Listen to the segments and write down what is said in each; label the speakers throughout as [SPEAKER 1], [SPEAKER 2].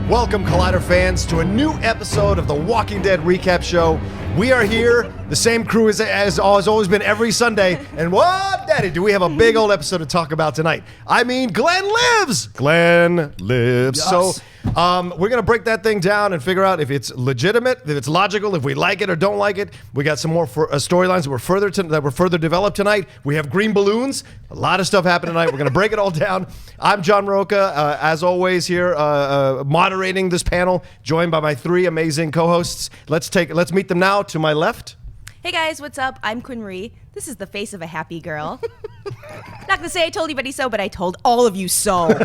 [SPEAKER 1] Welcome, Collider fans, to a new episode of the Walking Dead Recap Show. We are here, the same crew as always been every Sunday. And what, Daddy, do we have a big old episode to talk about tonight? I mean, Glenn lives! Glenn lives.
[SPEAKER 2] Yes.
[SPEAKER 1] So we're going to break that thing down and figure out if it's legitimate, if it's logical, if we like it or don't like it. We got some more storylines that were further developed tonight. We have green balloons. A lot of stuff happened tonight. We're going to break it all down. I'm John Rocha, as always here, moderating this panel, joined by my three amazing co-hosts. Let's meet them now. To my left.
[SPEAKER 3] Hey guys, what's up? I'm Quinn. This is the face of a happy girl. Not gonna say I told anybody so, but I told all of you so.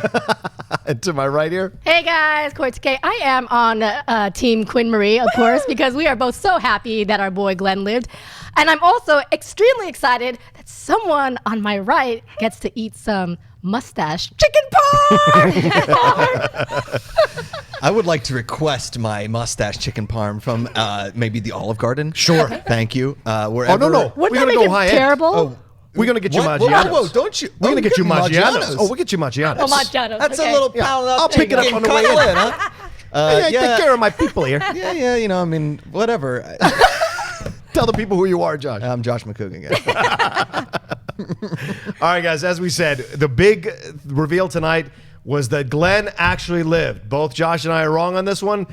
[SPEAKER 1] And to my right here.
[SPEAKER 4] Hey guys, Kaori Takee. I am on Team Quinn Marie, of course, because we are both so happy that our boy Glenn lived. And I'm also extremely excited that someone on my right gets to eat some moustache chicken parm.
[SPEAKER 2] I would like to request my mustache chicken parm from maybe the Olive Garden.
[SPEAKER 1] Sure.
[SPEAKER 2] Thank you. Wherever.
[SPEAKER 1] Oh, no.
[SPEAKER 4] Wouldn't
[SPEAKER 1] We're
[SPEAKER 4] that
[SPEAKER 1] gonna
[SPEAKER 4] make
[SPEAKER 1] go
[SPEAKER 4] it
[SPEAKER 1] high
[SPEAKER 4] terrible?
[SPEAKER 1] end. Oh, we're going to get you
[SPEAKER 2] What?
[SPEAKER 1] Maggiano's.
[SPEAKER 2] Whoa, don't you?
[SPEAKER 1] We're going to get you Maggiano's.
[SPEAKER 2] Maggiano's.
[SPEAKER 1] Oh, we'll get you Maggiano's.
[SPEAKER 4] Oh, Maggiano's.
[SPEAKER 2] That's
[SPEAKER 4] okay.
[SPEAKER 2] a little pound up.
[SPEAKER 1] I'll pick it up on the way in.
[SPEAKER 2] Cutlet, huh?
[SPEAKER 1] Hey, take care of my people here.
[SPEAKER 2] Yeah, you know, I mean, whatever.
[SPEAKER 1] Tell the people who you are, Josh.
[SPEAKER 2] I'm Josh Macuga again.
[SPEAKER 1] All right, guys, as we said, the big reveal tonight was that Glenn actually lived. Both Josh and I are wrong on this one.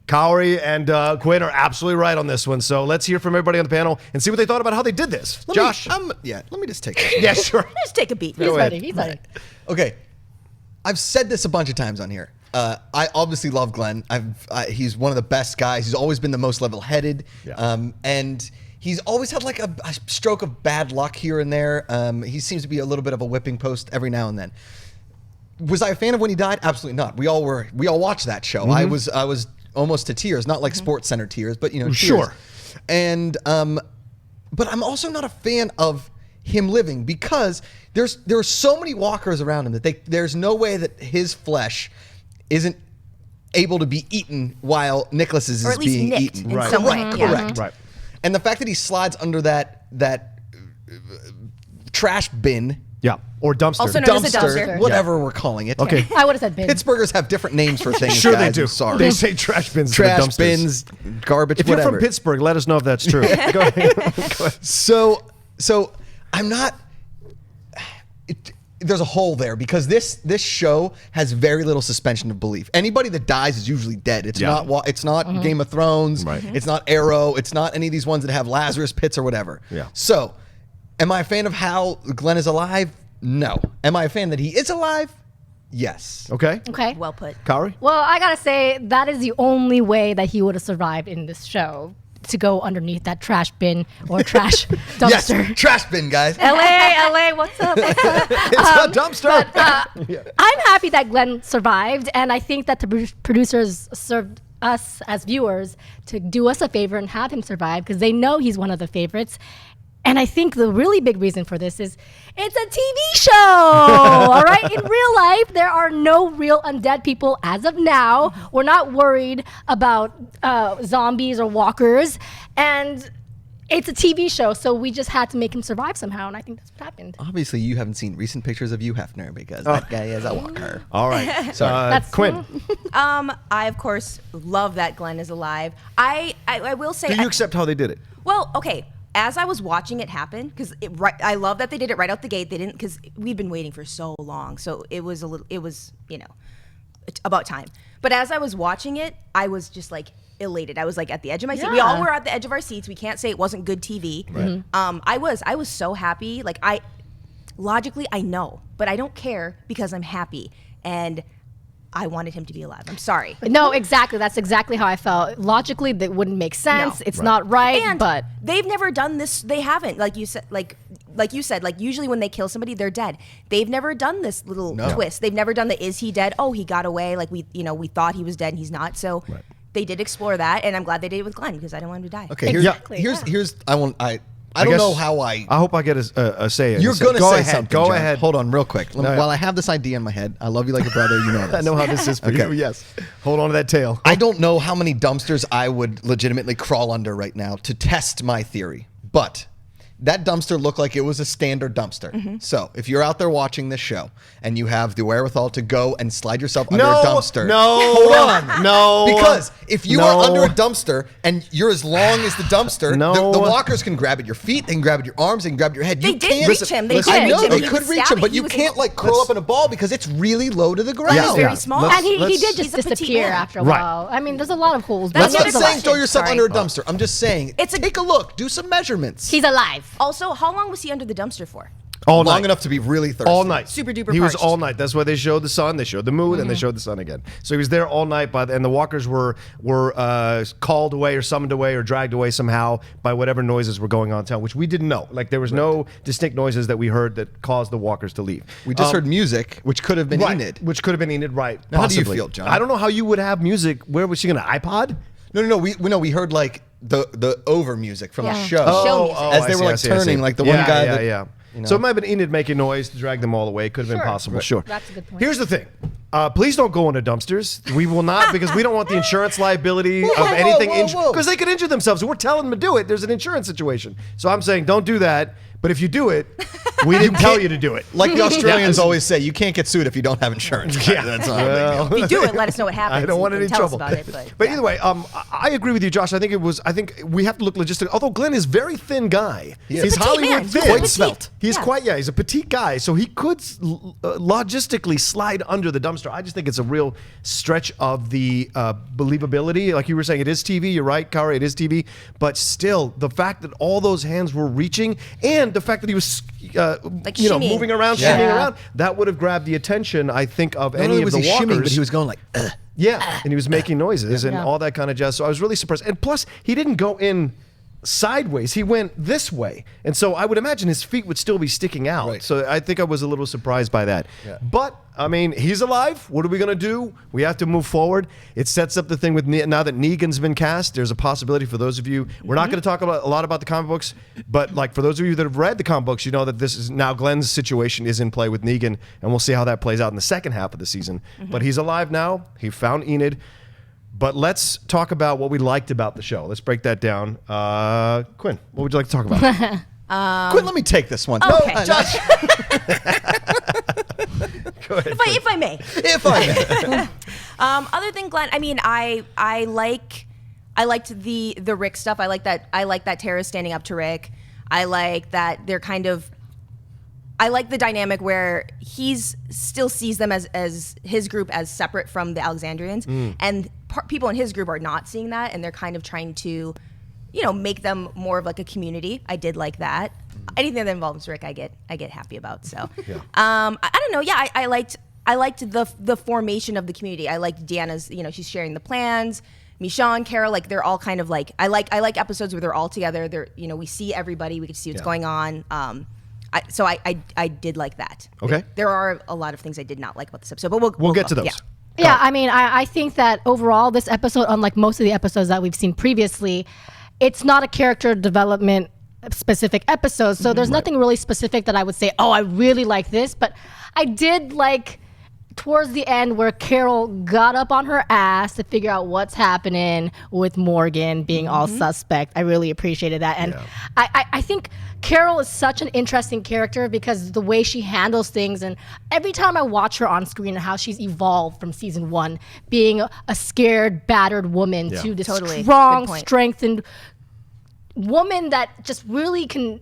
[SPEAKER 1] Kaori and Quinn are absolutely right on this one. So let's hear from everybody on the panel and see what they thought about how they did this. Josh?
[SPEAKER 2] Let me just take it.
[SPEAKER 1] Yeah, sure.
[SPEAKER 3] Just take a beat.
[SPEAKER 4] He's ready. He's ready.
[SPEAKER 2] Okay, I've said this a bunch of times on here. I obviously love Glenn. He's one of the best guys. He's always been the most level-headed, and he's always had like a stroke of bad luck here and there. He seems to be a little bit of a whipping post every now and then. Was I a fan of when he died? Absolutely not. We all were. We all watched that show. I was almost to tears, not like Sports Center tears, but tears.
[SPEAKER 1] Sure.
[SPEAKER 2] And but I'm also not a fan of him living because there are so many walkers around him that there's no way that his flesh isn't able to be eaten while Nicholas's
[SPEAKER 3] Or
[SPEAKER 2] is
[SPEAKER 3] at least
[SPEAKER 2] being
[SPEAKER 3] nicked
[SPEAKER 2] eaten.
[SPEAKER 3] in some way.
[SPEAKER 2] Correct.
[SPEAKER 3] Yeah.
[SPEAKER 2] Correct.
[SPEAKER 1] Right.
[SPEAKER 2] And the fact that he slides under that trash bin.
[SPEAKER 1] Yeah, or dumpster.
[SPEAKER 3] Also known as a dumpster.
[SPEAKER 2] Whatever we're calling it.
[SPEAKER 1] Okay.
[SPEAKER 4] I would have said bin.
[SPEAKER 2] Pittsburghers have different names for things.
[SPEAKER 1] Sure
[SPEAKER 2] guys.
[SPEAKER 1] they do.
[SPEAKER 2] I'm sorry.
[SPEAKER 1] They say trash bins.
[SPEAKER 2] Trash
[SPEAKER 1] instead of dumpsters.
[SPEAKER 2] bins, garbage,
[SPEAKER 1] If
[SPEAKER 2] whatever.
[SPEAKER 1] you're from Pittsburgh, let us know if that's true. Go ahead.
[SPEAKER 2] So I'm not. There's a hole there because this show has very little suspension of belief. Anybody that dies is usually dead. It's not Game of Thrones.
[SPEAKER 1] Right.
[SPEAKER 2] It's not Arrow. It's not any of these ones that have Lazarus pits or whatever.
[SPEAKER 1] Yeah.
[SPEAKER 2] So, am I a fan of how Glenn is alive? No. Am I a fan that he is alive? Yes.
[SPEAKER 1] Okay.
[SPEAKER 4] Okay.
[SPEAKER 3] Well put.
[SPEAKER 1] Kaori?
[SPEAKER 4] Well, I gotta say that is the only way that he would have survived in this show, to go underneath that trash bin or trash
[SPEAKER 2] Yes.
[SPEAKER 4] dumpster.
[SPEAKER 2] Trash bin, guys.
[SPEAKER 4] LA, what's up?
[SPEAKER 1] It's a dumpster.
[SPEAKER 4] I'm happy that Glenn survived, and I think that the producers served us as viewers to do us a favor and have him survive because they know he's one of the favorites. And I think the really big reason for this is it's a TV show, all right? In real life, there are no real undead people as of now. We're not worried about zombies or walkers. And it's a TV show, so we just had to make him survive somehow, and I think that's what happened.
[SPEAKER 2] Obviously, you haven't seen recent pictures of Hugh Hefner because that guy is a walker.
[SPEAKER 1] All right.
[SPEAKER 2] Sorry.
[SPEAKER 4] That's
[SPEAKER 1] Quinn.
[SPEAKER 3] I of course love that Glenn is alive. I will say.
[SPEAKER 1] Do you accept how they did it?
[SPEAKER 3] Well, okay. As I was watching it happen, because I love that they did it right out the gate. They didn't, because we've been waiting for so long. So it was about time. But as I was watching it, I was just like elated. I was like at the edge of my seat. We all were at the edge of our seats. We can't say it wasn't good TV.
[SPEAKER 1] Right.
[SPEAKER 3] I was so happy. Like logically I know, but I don't care because I'm happy. And I wanted him to be alive. I'm sorry.
[SPEAKER 4] No, exactly. That's exactly how I felt. Logically, that wouldn't make sense.
[SPEAKER 3] No.
[SPEAKER 4] It's not right,
[SPEAKER 3] And
[SPEAKER 4] but
[SPEAKER 3] they've never done this. They haven't. Like you said, usually when they kill somebody, they're dead. They've never done this little twist. They've never done the is he dead? Oh, he got away. Like we thought he was dead and he's not. So they did explore that, and I'm glad they did it with Glenn because I didn't want him to die.
[SPEAKER 2] Okay,
[SPEAKER 4] Exactly,
[SPEAKER 2] here's I don't know how I
[SPEAKER 1] hope I get a say.
[SPEAKER 2] You're going to say
[SPEAKER 1] ahead,
[SPEAKER 2] something.
[SPEAKER 1] Go
[SPEAKER 2] John.
[SPEAKER 1] ahead.
[SPEAKER 2] Hold on real quick.
[SPEAKER 1] No.
[SPEAKER 2] While I have this idea in my head, I love you like a brother. You know this.
[SPEAKER 1] I know how this is for you. Yes. Hold on to that tail.
[SPEAKER 2] I don't know how many dumpsters I would legitimately crawl under right now to test my theory. But that dumpster looked like it was a standard dumpster. So if you're out there watching this show and you have the wherewithal to go and slide yourself under a dumpster.
[SPEAKER 1] Hold on. No.
[SPEAKER 2] Because if you are under a dumpster and you're as long as the dumpster, the walkers can grab at your feet, they can grab at your arms, they can grab at your head.
[SPEAKER 3] They did reach him. They
[SPEAKER 2] I know
[SPEAKER 3] did.
[SPEAKER 2] they could reach him, but you can't like curl up in a ball because it's really low to the ground.
[SPEAKER 3] He's very small.
[SPEAKER 4] And he did
[SPEAKER 3] He's
[SPEAKER 4] just
[SPEAKER 3] a petite
[SPEAKER 4] disappear
[SPEAKER 3] man.
[SPEAKER 4] after a while. I mean, there's a lot of holes.
[SPEAKER 3] That's
[SPEAKER 2] I'm not
[SPEAKER 3] another
[SPEAKER 2] saying
[SPEAKER 3] question.
[SPEAKER 2] throw yourself
[SPEAKER 3] Sorry.
[SPEAKER 2] under a dumpster. I'm just saying take a look, do some measurements.
[SPEAKER 4] He's alive.
[SPEAKER 3] Also, how long was he under the dumpster for?
[SPEAKER 1] All
[SPEAKER 2] Long
[SPEAKER 1] night.
[SPEAKER 2] enough to be really thirsty.
[SPEAKER 1] All night.
[SPEAKER 3] Super duper
[SPEAKER 1] He was
[SPEAKER 3] parched.
[SPEAKER 1] all night. That's why they showed the sun, they showed the moon, and they showed the sun again. So he was there all night, and the walkers were called away or summoned away or dragged away somehow by whatever noises were going on in town, which we didn't know. Like there was no distinct noises that we heard that caused the walkers to leave.
[SPEAKER 2] We just heard music, which could have been Enid.
[SPEAKER 1] Which could have been Enid, right.
[SPEAKER 2] Now, how do you
[SPEAKER 1] possibly.
[SPEAKER 2] feel, John?
[SPEAKER 1] I don't know how you would have music. Where was she going to iPod?
[SPEAKER 2] No. We heard like the over music from the show.
[SPEAKER 3] Show music.
[SPEAKER 2] As they were like turning, like the one guy that. You know.
[SPEAKER 1] So it might have been Enid making noise to drag them all away. Could have been possible. Sure.
[SPEAKER 4] That's a good point.
[SPEAKER 1] Here's the thing. Please don't go into dumpsters. We will not, because we don't want the insurance liability of anything. Because they could injure themselves. We're telling them to do it. There's an insurance situation. So I'm saying don't do that. But if you do it, we didn't tell you to do it.
[SPEAKER 2] Like the Australians always say, you can't get sued if you don't have insurance. That's not a big deal.
[SPEAKER 3] If you do it, let us know what happens.
[SPEAKER 1] I don't want
[SPEAKER 3] You
[SPEAKER 1] any
[SPEAKER 3] can tell us
[SPEAKER 1] trouble.
[SPEAKER 3] about it, but
[SPEAKER 1] either way, I agree with you, Josh. I think we have to look logistic. Although Glenn is a very thin guy.
[SPEAKER 3] He's
[SPEAKER 1] He's
[SPEAKER 3] a petite
[SPEAKER 1] Hollywood
[SPEAKER 3] man. He's
[SPEAKER 1] thin.
[SPEAKER 3] quite
[SPEAKER 1] He's
[SPEAKER 3] svelte.
[SPEAKER 1] He's he's a petite guy. So he could logistically slide under the dumpster. I just think it's a real stretch of the believability. Like you were saying, it is TV. You're right, Kaori, it is TV. But still, the fact that all those hands were reaching and the fact that he was
[SPEAKER 3] shimmying.
[SPEAKER 1] moving around, shimmying around, that would have grabbed the attention, I think, of any of the walkers.
[SPEAKER 2] Shimmying, but he was going like,
[SPEAKER 1] Yeah, and he was making noises and all that kind of jazz. So I was really surprised. And plus, he didn't go in sideways. He went this way. And so I would imagine his feet would still be sticking out.
[SPEAKER 2] Right.
[SPEAKER 1] So I think I was a little surprised by that.
[SPEAKER 2] Yeah.
[SPEAKER 1] But, I mean, he's alive. What are we going to do? We have to move forward. It sets up the thing with now that Negan's been cast, there's a possibility for those of you. We're not going to talk a lot about the comic books, but like for those of you that have read the comic books, you know that this is now Glenn's situation is in play with Negan, and we'll see how that plays out in the second half of the season. But he's alive now. He found Enid. But let's talk about what we liked about the show. Let's break that down. Quinn, what would you like to talk about?
[SPEAKER 2] Quinn, let me take this one.
[SPEAKER 3] Okay.
[SPEAKER 2] No, Josh.
[SPEAKER 1] Go ahead.
[SPEAKER 3] if I may.
[SPEAKER 2] If I may.
[SPEAKER 3] Other than Glenn, I mean, I liked the Rick stuff. I like that Tara's standing up to Rick. I like that they're kind of. I like the dynamic where he's still sees them as his group as separate from the Alexandrians, and people in his group are not seeing that, and they're kind of trying to, make them more of like a community. I did like that. Anything that involves Rick, I get happy about. So, I don't know. Yeah, I liked the formation of the community. I liked Deanna's. She's sharing the plans. Michonne, Carol, like they're all kind of like I like episodes where they're all together. They're we see everybody. We can see what's going on. So I did like that.
[SPEAKER 1] Okay.
[SPEAKER 3] There are a lot of things I did not like about this episode, but we'll
[SPEAKER 1] get to those.
[SPEAKER 3] Yeah.
[SPEAKER 4] Yeah, I mean, I think that overall, this episode, unlike most of the episodes that we've seen previously, it's not a character development specific episode. So there's nothing really specific that I would say, oh, I really like this. But I did like towards the end where Carol got up on her ass to figure out what's happening with Morgan being all suspect. I really appreciated that. And I think Carol is such an interesting character because the way she handles things, and every time I watch her on screen and how she's evolved from season 1, being a scared, battered woman to this
[SPEAKER 3] Totally.
[SPEAKER 4] strong,
[SPEAKER 3] Good point.
[SPEAKER 4] strengthened woman that just really can,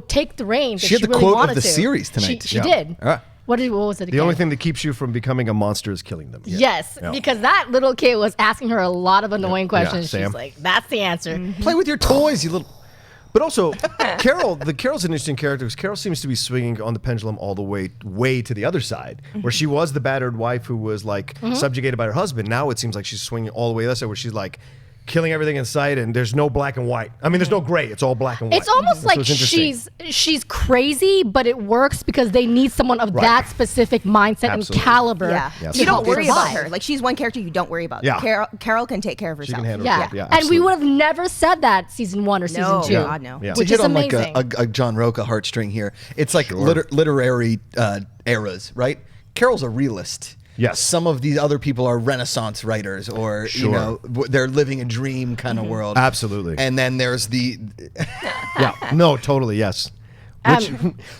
[SPEAKER 4] take the reins.
[SPEAKER 2] She had the
[SPEAKER 4] really
[SPEAKER 2] quote of
[SPEAKER 4] wanted
[SPEAKER 2] the
[SPEAKER 4] to.
[SPEAKER 2] series tonight.
[SPEAKER 4] She did. What was it again?
[SPEAKER 1] The only thing that keeps you from becoming a monster is killing them.
[SPEAKER 4] Yes, because that little kid was asking her a lot of annoying questions.
[SPEAKER 1] Sam.
[SPEAKER 4] She's like, that's the answer.
[SPEAKER 2] Play with your toys, you little.
[SPEAKER 1] But also, Carol's an interesting character because Carol seems to be swinging on the pendulum all the way to the other side, where she was the battered wife who was like subjugated by her husband. Now it seems like she's swinging all the way to the other side, where she's like killing everything in sight, and there's no black and white. I mean, there's no gray. It's all black and white.
[SPEAKER 4] It's almost like
[SPEAKER 1] what's interesting.
[SPEAKER 4] she's crazy, but it works because they need someone of that specific mindset
[SPEAKER 1] Absolutely.
[SPEAKER 4] and caliber.
[SPEAKER 3] Yeah.
[SPEAKER 1] Yes.
[SPEAKER 3] You don't
[SPEAKER 4] help
[SPEAKER 3] worry about
[SPEAKER 4] survive.
[SPEAKER 3] her. Like she's one character you don't worry about.
[SPEAKER 1] Yeah.
[SPEAKER 3] Carol can take care of
[SPEAKER 1] She
[SPEAKER 3] herself.
[SPEAKER 1] can handle
[SPEAKER 4] Yeah,
[SPEAKER 1] herself. Yeah,
[SPEAKER 4] and we
[SPEAKER 1] absolutely.
[SPEAKER 4] would have never said that season 1 or season
[SPEAKER 3] No,
[SPEAKER 4] 2.
[SPEAKER 3] God, no.
[SPEAKER 1] Yeah.
[SPEAKER 2] To
[SPEAKER 4] Which
[SPEAKER 2] hit
[SPEAKER 4] is
[SPEAKER 2] on
[SPEAKER 4] amazing.
[SPEAKER 2] like a John Rocha heartstring here, it's like literary eras, right? Carol's a realist.
[SPEAKER 1] Yes.
[SPEAKER 2] some of these other people are Renaissance writers, or they're living a dream kind of world.
[SPEAKER 1] Absolutely.
[SPEAKER 2] And then there's the
[SPEAKER 1] Yeah. No, totally. Yes.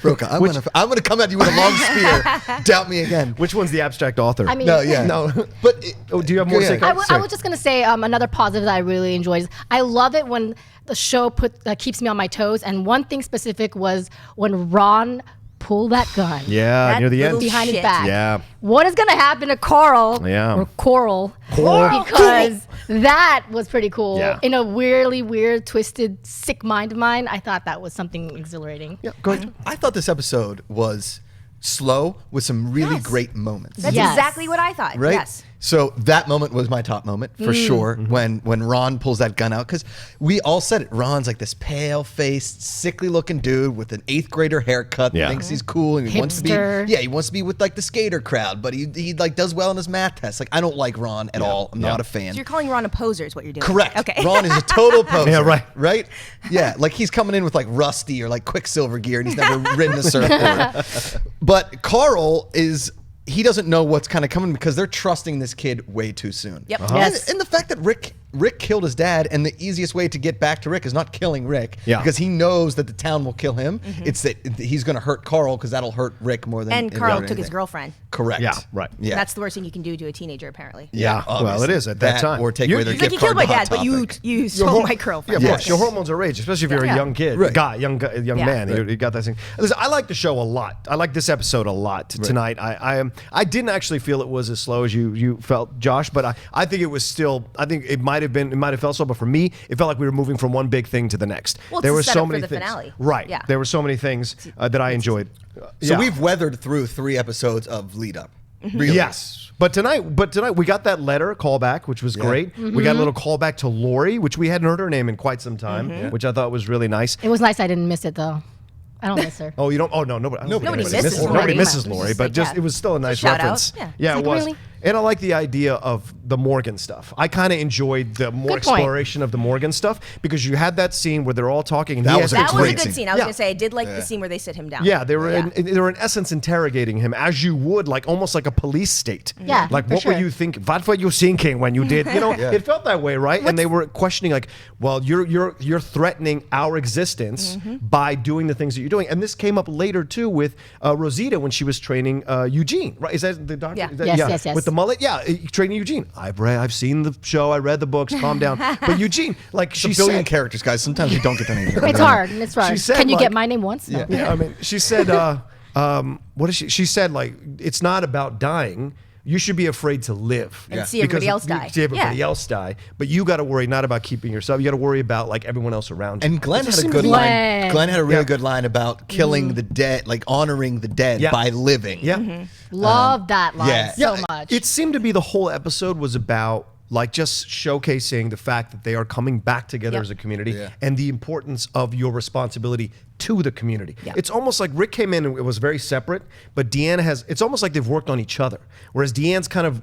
[SPEAKER 2] Rocha, I'm gonna come at you with a long spear. Doubt me again.
[SPEAKER 1] Which one's the abstract author?
[SPEAKER 4] I mean,
[SPEAKER 1] No.
[SPEAKER 2] But
[SPEAKER 1] Do you have more to say?
[SPEAKER 4] I was just gonna say another positive that I really enjoyed. I love it when the show keeps me on my toes, and one thing specific was when Ron pulled that gun.
[SPEAKER 1] Yeah,
[SPEAKER 3] That
[SPEAKER 1] near the end.
[SPEAKER 3] little
[SPEAKER 4] Behind his
[SPEAKER 3] Shit.
[SPEAKER 4] back.
[SPEAKER 1] Yeah.
[SPEAKER 4] What is gonna happen to Carl?
[SPEAKER 1] Yeah.
[SPEAKER 4] Or Coral?
[SPEAKER 1] Coral.
[SPEAKER 4] Because that was pretty cool.
[SPEAKER 1] Yeah.
[SPEAKER 4] In a weirdly weird, twisted, sick mind of mine, I thought that was something exhilarating.
[SPEAKER 1] Yeah, go ahead.
[SPEAKER 2] I thought this episode was slow with some really great moments.
[SPEAKER 3] That's
[SPEAKER 4] Yes.
[SPEAKER 3] exactly what I thought.
[SPEAKER 2] Right?
[SPEAKER 3] Yes.
[SPEAKER 2] So that moment was my top moment for sure when Ron pulls that gun out, because we all said it. Ron's like this pale-faced, sickly-looking dude with an 8th grader haircut.
[SPEAKER 1] Yeah.
[SPEAKER 2] Thinks he's cool and he wants to be.
[SPEAKER 4] Hipster.
[SPEAKER 2] Yeah, he wants to be with like the skater crowd, but he like does well in his math test. Like I don't like Ron at all. I'm not a fan.
[SPEAKER 3] So you're calling Ron a poser is what you're doing.
[SPEAKER 2] Correct.
[SPEAKER 3] Okay.
[SPEAKER 2] Ron is a total poser.
[SPEAKER 1] Yeah, right.
[SPEAKER 2] Right? Yeah, like he's coming in with like Rusty or like Quicksilver gear and he's never ridden a surfboard. But Carl he doesn't know what's kind of coming because they're trusting this kid way too soon.
[SPEAKER 3] Yep.
[SPEAKER 4] Yes.
[SPEAKER 2] And the fact that Rick killed his dad, and the easiest way to get back to Rick is not killing Rick, because he knows that the town will kill him. It's that he's going to hurt Carl because that'll hurt Rick more than.
[SPEAKER 3] And Carl took his
[SPEAKER 2] anything.
[SPEAKER 3] girlfriend.
[SPEAKER 2] Correct.
[SPEAKER 1] Yeah, right.
[SPEAKER 2] Yeah.
[SPEAKER 3] That's the worst thing you can do to a teenager, apparently.
[SPEAKER 1] Yeah, well,
[SPEAKER 2] obviously.
[SPEAKER 1] it is at that time.
[SPEAKER 2] Or take
[SPEAKER 1] You-
[SPEAKER 2] away their
[SPEAKER 1] you-
[SPEAKER 3] Like,
[SPEAKER 2] gift
[SPEAKER 3] you killed
[SPEAKER 2] card
[SPEAKER 3] my
[SPEAKER 2] to
[SPEAKER 3] dad,
[SPEAKER 2] Hot
[SPEAKER 3] but you
[SPEAKER 2] Topic.
[SPEAKER 3] stole my girlfriend.
[SPEAKER 1] Yeah, of
[SPEAKER 2] Yes.
[SPEAKER 1] course. Your hormones are raging, especially if you're a young kid,
[SPEAKER 2] Right.
[SPEAKER 1] young man. You got that thing. Listen, I like the show a lot. I like this episode a lot tonight. I didn't actually feel it was as slow as you felt, Josh, but I think it was still. I think it might have felt slow, but for me, it felt like we were moving from one big thing to the next.
[SPEAKER 3] Well, it's
[SPEAKER 1] there
[SPEAKER 3] a
[SPEAKER 1] were
[SPEAKER 3] setup
[SPEAKER 1] so
[SPEAKER 3] for
[SPEAKER 1] many
[SPEAKER 3] the
[SPEAKER 1] things.
[SPEAKER 3] finale.
[SPEAKER 1] Right.
[SPEAKER 3] Yeah.
[SPEAKER 1] There were so many things that I enjoyed.
[SPEAKER 2] So we've weathered through 3 episodes of lead up. Really.
[SPEAKER 1] Yes. But tonight we got that letter callback, which was great. We got a little callback to Lori, which we hadn't heard her name in quite some time, which I thought was really nice.
[SPEAKER 4] It was nice I didn't miss it, though. I don't miss her.
[SPEAKER 1] Oh, you don't? Oh, no, nobody. I don't think
[SPEAKER 3] Nobody
[SPEAKER 1] anybody
[SPEAKER 3] misses Lori.
[SPEAKER 1] Nobody misses
[SPEAKER 3] It's
[SPEAKER 1] Lori,
[SPEAKER 3] just
[SPEAKER 1] but
[SPEAKER 3] like,
[SPEAKER 1] just
[SPEAKER 3] yeah.
[SPEAKER 1] it was still a nice
[SPEAKER 3] Shout out.
[SPEAKER 1] reference.
[SPEAKER 3] Yeah.
[SPEAKER 1] Yeah,
[SPEAKER 4] It's
[SPEAKER 1] it
[SPEAKER 4] like,
[SPEAKER 1] was.
[SPEAKER 4] really?
[SPEAKER 1] And I like the idea of the Morgan stuff. I kind of enjoyed the more
[SPEAKER 4] Good point.
[SPEAKER 1] exploration of the Morgan stuff because you had that scene where they're all talking. And
[SPEAKER 2] That
[SPEAKER 1] he
[SPEAKER 2] was
[SPEAKER 1] has
[SPEAKER 2] a
[SPEAKER 3] That was a
[SPEAKER 2] great
[SPEAKER 3] good
[SPEAKER 2] scene.
[SPEAKER 3] scene. I was
[SPEAKER 1] Yeah.
[SPEAKER 3] going to say, I did like the scene where they sit him down.
[SPEAKER 1] Yeah, they were in essence interrogating him as you would, like almost like a police state.
[SPEAKER 4] Yeah,
[SPEAKER 1] like
[SPEAKER 4] for
[SPEAKER 1] what were
[SPEAKER 4] sure.
[SPEAKER 1] you thinking? What were you thinking when you did? You know, it felt that way, right? And they were questioning, like, well, you're threatening our existence by doing the things that you're doing. And this came up later too with Rosita when she was training Eugene, right? Is that the doctor?
[SPEAKER 3] Yeah.
[SPEAKER 1] Is that-
[SPEAKER 4] Yes.
[SPEAKER 1] With the mullet, training Eugene. I've seen the show. I read the books. Calm down. But Eugene, like
[SPEAKER 2] It's a
[SPEAKER 1] she
[SPEAKER 2] billion
[SPEAKER 1] said,
[SPEAKER 2] characters, guys. Sometimes you don't get the name.
[SPEAKER 4] It's hard. It's hard.
[SPEAKER 1] She said,
[SPEAKER 4] Can you
[SPEAKER 1] like-
[SPEAKER 4] get my name once? No.
[SPEAKER 1] yeah, I mean, she said, what is she? She said, like, it's not about dying. You should be afraid to live
[SPEAKER 3] And see everybody else die.
[SPEAKER 1] See everybody
[SPEAKER 3] Yeah.
[SPEAKER 1] else die, but you got to worry not about keeping yourself. You got to worry about like everyone else around you.
[SPEAKER 2] And Glenn
[SPEAKER 1] It
[SPEAKER 2] had
[SPEAKER 1] just
[SPEAKER 2] a
[SPEAKER 1] seems
[SPEAKER 2] good
[SPEAKER 1] like-
[SPEAKER 2] line. Glenn had a really
[SPEAKER 1] Yeah.
[SPEAKER 2] good line about killing the dead, like honoring the dead
[SPEAKER 1] Yeah.
[SPEAKER 2] by living.
[SPEAKER 1] Yeah,
[SPEAKER 4] Love that line
[SPEAKER 2] yeah.
[SPEAKER 4] so
[SPEAKER 1] Yeah,
[SPEAKER 4] much.
[SPEAKER 1] It seemed to be the whole episode was about like just showcasing the fact that they are coming back together
[SPEAKER 3] Yep.
[SPEAKER 1] as a community
[SPEAKER 2] Yeah.
[SPEAKER 1] and the importance of your responsibility to the community.
[SPEAKER 3] Yeah.
[SPEAKER 1] It's almost like Rick came in and it was very separate, but Deanna it's almost like they've worked on each other. Whereas Deanne's kind of,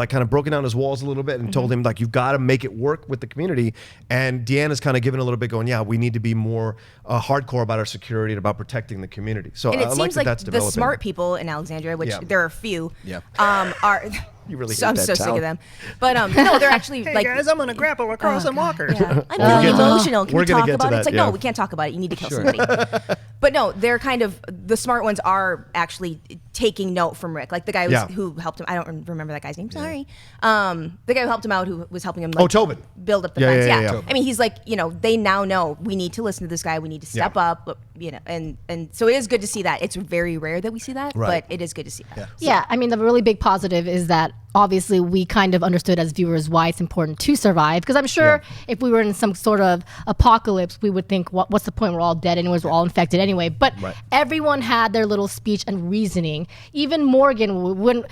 [SPEAKER 1] kind of broken down his walls a little bit and told him like, you've got to make it work with the community. And Deanna's kind of given a little bit going, yeah, we need to be more hardcore about our security and about protecting the community. So
[SPEAKER 3] And it
[SPEAKER 1] I like
[SPEAKER 3] seems
[SPEAKER 1] that
[SPEAKER 3] like
[SPEAKER 1] that's
[SPEAKER 3] the
[SPEAKER 1] developing.
[SPEAKER 3] smart people in Alexandria, which
[SPEAKER 1] Yeah.
[SPEAKER 3] there are a few,
[SPEAKER 2] Yeah.
[SPEAKER 3] are.
[SPEAKER 1] You really
[SPEAKER 3] so
[SPEAKER 1] hate
[SPEAKER 3] I'm
[SPEAKER 1] that
[SPEAKER 3] so sick
[SPEAKER 1] town.
[SPEAKER 3] of them. But no, they're actually
[SPEAKER 5] Hey
[SPEAKER 3] like.
[SPEAKER 5] guys, I'm gonna grapple across some walkers.
[SPEAKER 3] Yeah. I'm
[SPEAKER 1] We'll
[SPEAKER 3] feeling
[SPEAKER 1] get to-
[SPEAKER 3] emotional. Can
[SPEAKER 1] we're
[SPEAKER 3] we
[SPEAKER 1] gonna
[SPEAKER 3] talk
[SPEAKER 1] get to
[SPEAKER 3] about it?
[SPEAKER 1] that,
[SPEAKER 3] It's like,
[SPEAKER 1] yeah.
[SPEAKER 3] no, we can't talk about it. You need to kill somebody. But no, they're kind of the smart ones are actually taking note from Rick. Like the guy who helped him. I don't remember that guy's name. Sorry. The guy who helped him out, who was helping him. Like,
[SPEAKER 1] Tobin.
[SPEAKER 3] build up the
[SPEAKER 1] Yeah,
[SPEAKER 3] fence.
[SPEAKER 1] yeah,
[SPEAKER 3] Yeah.
[SPEAKER 1] yeah.
[SPEAKER 3] I mean, he's like, they now know we need to listen to this guy. We need to step up. And so it is good to see that. It's very rare that we see that,
[SPEAKER 1] Right.
[SPEAKER 3] but it is good to see that.
[SPEAKER 4] Yeah, I mean, the really big positive is that obviously we kind of understood as viewers why it's important to survive. Because I'm sure if we were in some sort of apocalypse, we would think, what's the point? We're all dead anyways. We're all infected anyway. But everyone had their little speech and reasoning. Even Morgan, when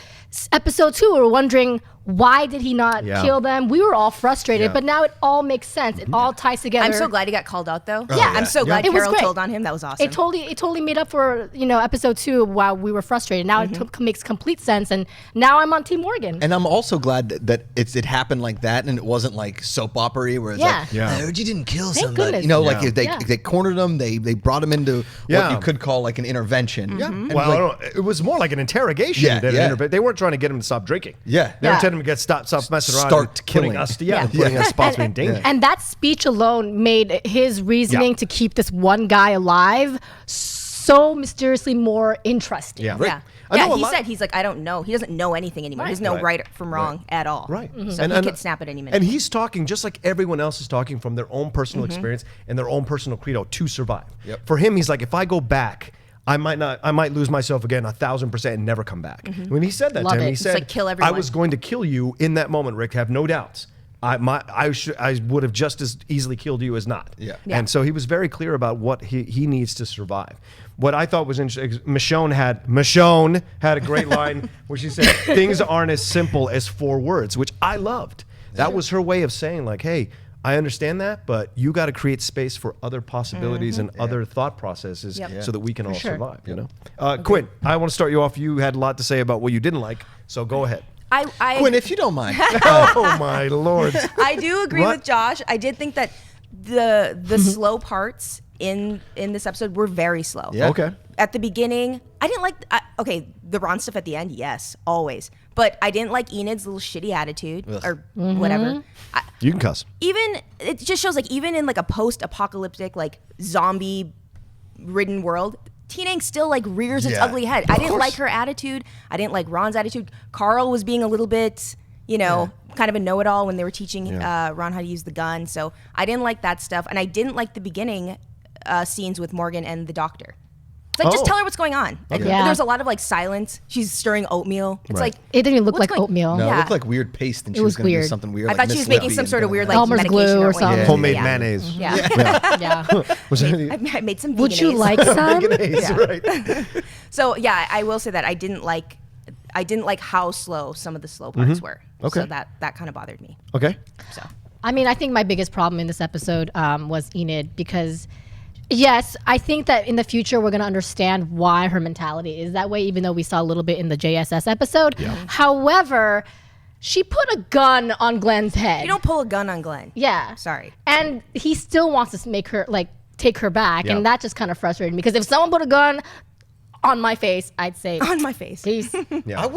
[SPEAKER 4] episode 2, we were wondering, Why did he not kill them? We were all frustrated, but now it all makes sense. It all ties together.
[SPEAKER 3] I'm so glad he got called out, though.
[SPEAKER 4] Yeah.
[SPEAKER 3] I'm so glad
[SPEAKER 4] It was
[SPEAKER 3] Carol
[SPEAKER 4] great.
[SPEAKER 3] told on him. That was awesome.
[SPEAKER 4] It totally made up for episode 2 while we were frustrated. Now it makes complete sense, and now I'm on Team Morgan.
[SPEAKER 2] And I'm also glad that it happened like that, and it wasn't like soap opera where it's like, I heard you didn't kill
[SPEAKER 4] Thank
[SPEAKER 2] somebody.
[SPEAKER 4] goodness.
[SPEAKER 2] You know, like they cornered him, they brought him into what you could call like an intervention.
[SPEAKER 1] Yeah.
[SPEAKER 2] And
[SPEAKER 1] Well,
[SPEAKER 2] like,
[SPEAKER 1] I don't know, it was more like an interrogation than an intervention. They weren't trying to get him to stop drinking.
[SPEAKER 2] Yeah.
[SPEAKER 1] They were
[SPEAKER 4] Yeah.
[SPEAKER 1] telling him to stop messing around.
[SPEAKER 2] Start
[SPEAKER 1] and
[SPEAKER 2] killing.
[SPEAKER 1] putting us, putting us possibly in danger.
[SPEAKER 4] And that speech alone made his reasoning to keep this one guy alive so mysteriously more interesting.
[SPEAKER 1] Yeah.
[SPEAKER 3] Yeah.
[SPEAKER 1] I know
[SPEAKER 3] Yeah,
[SPEAKER 1] a
[SPEAKER 3] he
[SPEAKER 1] lot-
[SPEAKER 3] said he's like, I don't know. He doesn't know anything anymore. He doesn't know right from wrong at all.
[SPEAKER 1] Right.
[SPEAKER 3] So he could snap at any minute.
[SPEAKER 1] And he's talking just like everyone else is talking from their own personal experience and their own personal credo to survive.
[SPEAKER 2] Yep.
[SPEAKER 1] For him, he's like, if I go back, I might lose myself again 1,000% and never come back. When he said that
[SPEAKER 4] Love
[SPEAKER 1] to him,
[SPEAKER 4] it.
[SPEAKER 1] he
[SPEAKER 4] It's
[SPEAKER 1] said,
[SPEAKER 3] like, kill
[SPEAKER 1] I
[SPEAKER 3] everyone.
[SPEAKER 1] was going to kill you in that moment, Rick, have no doubts. I would have just as easily killed you as not.
[SPEAKER 2] Yeah.
[SPEAKER 1] And so he was very clear about what he needs to survive. What I thought was interesting, Michonne had a great line where she said, things aren't as simple as 4 words, which I loved. That was her way of saying like, hey, I understand that, but you got to create space for other possibilities and other thought processes so that we can all
[SPEAKER 4] sure.
[SPEAKER 1] survive, you know? Quinn, I want to start you off. You had a lot to say about what you didn't like, so go ahead.
[SPEAKER 3] I
[SPEAKER 2] Quinn, if you don't mind.
[SPEAKER 1] Oh, my Lord.
[SPEAKER 3] I do agree
[SPEAKER 1] What?
[SPEAKER 3] with Josh. I did think that the slow parts in this episode were very slow.
[SPEAKER 2] Yeah.
[SPEAKER 1] Okay.
[SPEAKER 3] At the beginning, I didn't like. The Ron stuff at the end, yes, always. But I didn't like Enid's little shitty attitude or whatever.
[SPEAKER 1] You can cuss.
[SPEAKER 3] Even it just shows like even in like a post-apocalyptic like zombie-ridden world, Teen Angst still like rears its ugly head. I didn't like her attitude. I didn't like Ron's attitude. Carl was being a little bit, kind of a know-it-all when they were teaching Ron how to use the gun. So I didn't like that stuff, and I didn't like the beginning scenes with Morgan and the doctor. It's like, just tell her what's going on. Like,
[SPEAKER 4] Yeah.
[SPEAKER 3] there's a lot of like silence. She's stirring oatmeal. It's like
[SPEAKER 4] It didn't even look
[SPEAKER 3] what's
[SPEAKER 4] like
[SPEAKER 3] going-
[SPEAKER 4] oatmeal.
[SPEAKER 2] No, it
[SPEAKER 3] Yeah.
[SPEAKER 2] looked like weird paste, and she
[SPEAKER 4] It
[SPEAKER 2] was
[SPEAKER 4] was
[SPEAKER 2] going to do
[SPEAKER 4] weird.
[SPEAKER 2] something weird.
[SPEAKER 3] I
[SPEAKER 2] like
[SPEAKER 3] thought she was
[SPEAKER 2] Miss
[SPEAKER 3] making
[SPEAKER 2] Lippy
[SPEAKER 3] some
[SPEAKER 2] and
[SPEAKER 3] sort of
[SPEAKER 2] things
[SPEAKER 3] weird
[SPEAKER 2] like
[SPEAKER 3] like
[SPEAKER 4] Elmer's
[SPEAKER 3] medication
[SPEAKER 4] glue or
[SPEAKER 3] ointment.
[SPEAKER 4] something.
[SPEAKER 1] Homemade
[SPEAKER 3] Yeah.
[SPEAKER 1] mayonnaise.
[SPEAKER 3] Yeah.
[SPEAKER 4] Yeah.
[SPEAKER 1] Was there any
[SPEAKER 3] I made some
[SPEAKER 4] Would you
[SPEAKER 3] veganese.
[SPEAKER 4] like some?
[SPEAKER 1] veganese, right?
[SPEAKER 3] So yeah, I will say that I didn't like how slow some of the slow parts were.
[SPEAKER 1] Okay.
[SPEAKER 3] So that kind of bothered me.
[SPEAKER 1] Okay.
[SPEAKER 3] So
[SPEAKER 4] I mean, I think my biggest problem in this episode was Enid because, yes, I think that in the future we're going to understand why her mentality is that way, even though we saw a little bit in the JSS episode. However, she put a gun on Glenn's head.
[SPEAKER 3] you don't pull a gun on Glenn.
[SPEAKER 4] Yeah.
[SPEAKER 3] Sorry.
[SPEAKER 4] And he still wants to make her, take her back.
[SPEAKER 1] Yeah.
[SPEAKER 4] And that just kind of frustrated me because if someone put a gun on my face, I'd say,
[SPEAKER 3] On my face.
[SPEAKER 4] peace.
[SPEAKER 1] Yeah.
[SPEAKER 2] I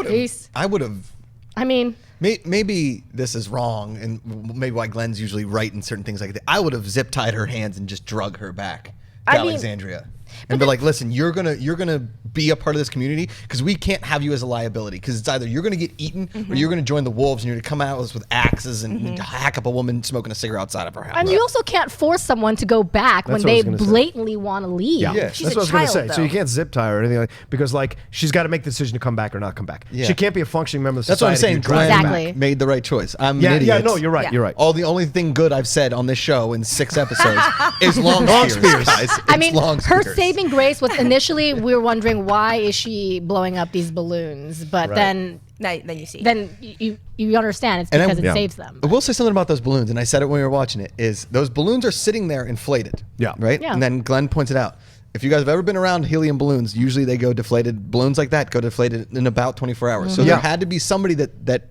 [SPEAKER 2] would have.
[SPEAKER 4] I mean,
[SPEAKER 2] Maybe this is wrong, and maybe why Glenn's usually right in certain things like that. I would have zip tied her hands and just drug her back to
[SPEAKER 4] I mean-
[SPEAKER 2] Alexandria, and be like, "Listen, you're gonna be a part of this community because we can't have you as a liability. Because it's either you're gonna get eaten or you're gonna join the wolves, and you're gonna come out with axes and hack up a woman smoking a cigarette outside of her house."
[SPEAKER 4] and you also can't force someone to go back when
[SPEAKER 1] That's what I
[SPEAKER 4] they
[SPEAKER 1] was gonna say.
[SPEAKER 4] blatantly want to leave.
[SPEAKER 1] Yeah,
[SPEAKER 3] She's
[SPEAKER 1] that's
[SPEAKER 3] a
[SPEAKER 1] what I was going to
[SPEAKER 3] child,
[SPEAKER 1] say. So you
[SPEAKER 3] though.
[SPEAKER 1] can't zip tie her or anything because like she's got to make the decision to come back or not come back.
[SPEAKER 2] Yeah.
[SPEAKER 1] She can't be a functioning member of
[SPEAKER 2] That's what
[SPEAKER 1] society.
[SPEAKER 2] I'm saying.
[SPEAKER 1] if you drag her
[SPEAKER 2] Glenn
[SPEAKER 1] back.
[SPEAKER 4] Exactly.
[SPEAKER 2] made the right choice. I'm
[SPEAKER 1] Yeah,
[SPEAKER 2] an idiot.
[SPEAKER 1] yeah, no, you're right.
[SPEAKER 3] Yeah.
[SPEAKER 1] You're right.
[SPEAKER 2] All the only thing good I've said on this show in 6 episodes is long spears, guys.
[SPEAKER 4] I
[SPEAKER 2] It's
[SPEAKER 4] mean,
[SPEAKER 2] long
[SPEAKER 4] her
[SPEAKER 2] spears.
[SPEAKER 4] saving grace was initially we were wondering why is she blowing up these balloons, but
[SPEAKER 1] Right.
[SPEAKER 4] then
[SPEAKER 3] Then you see.
[SPEAKER 4] you understand it's
[SPEAKER 2] And I-
[SPEAKER 4] because it
[SPEAKER 1] Yeah.
[SPEAKER 4] saves them.
[SPEAKER 2] I will say something about those balloons, and I said it when we were watching it, is those balloons are sitting there inflated.
[SPEAKER 1] Yeah.
[SPEAKER 2] Right?
[SPEAKER 4] Yeah.
[SPEAKER 2] And then Glenn points it out. If you guys have ever been around helium balloons, usually they go deflated. Balloons like that go deflated in about 24 hours. So
[SPEAKER 1] Yeah.
[SPEAKER 2] there had to be somebody that that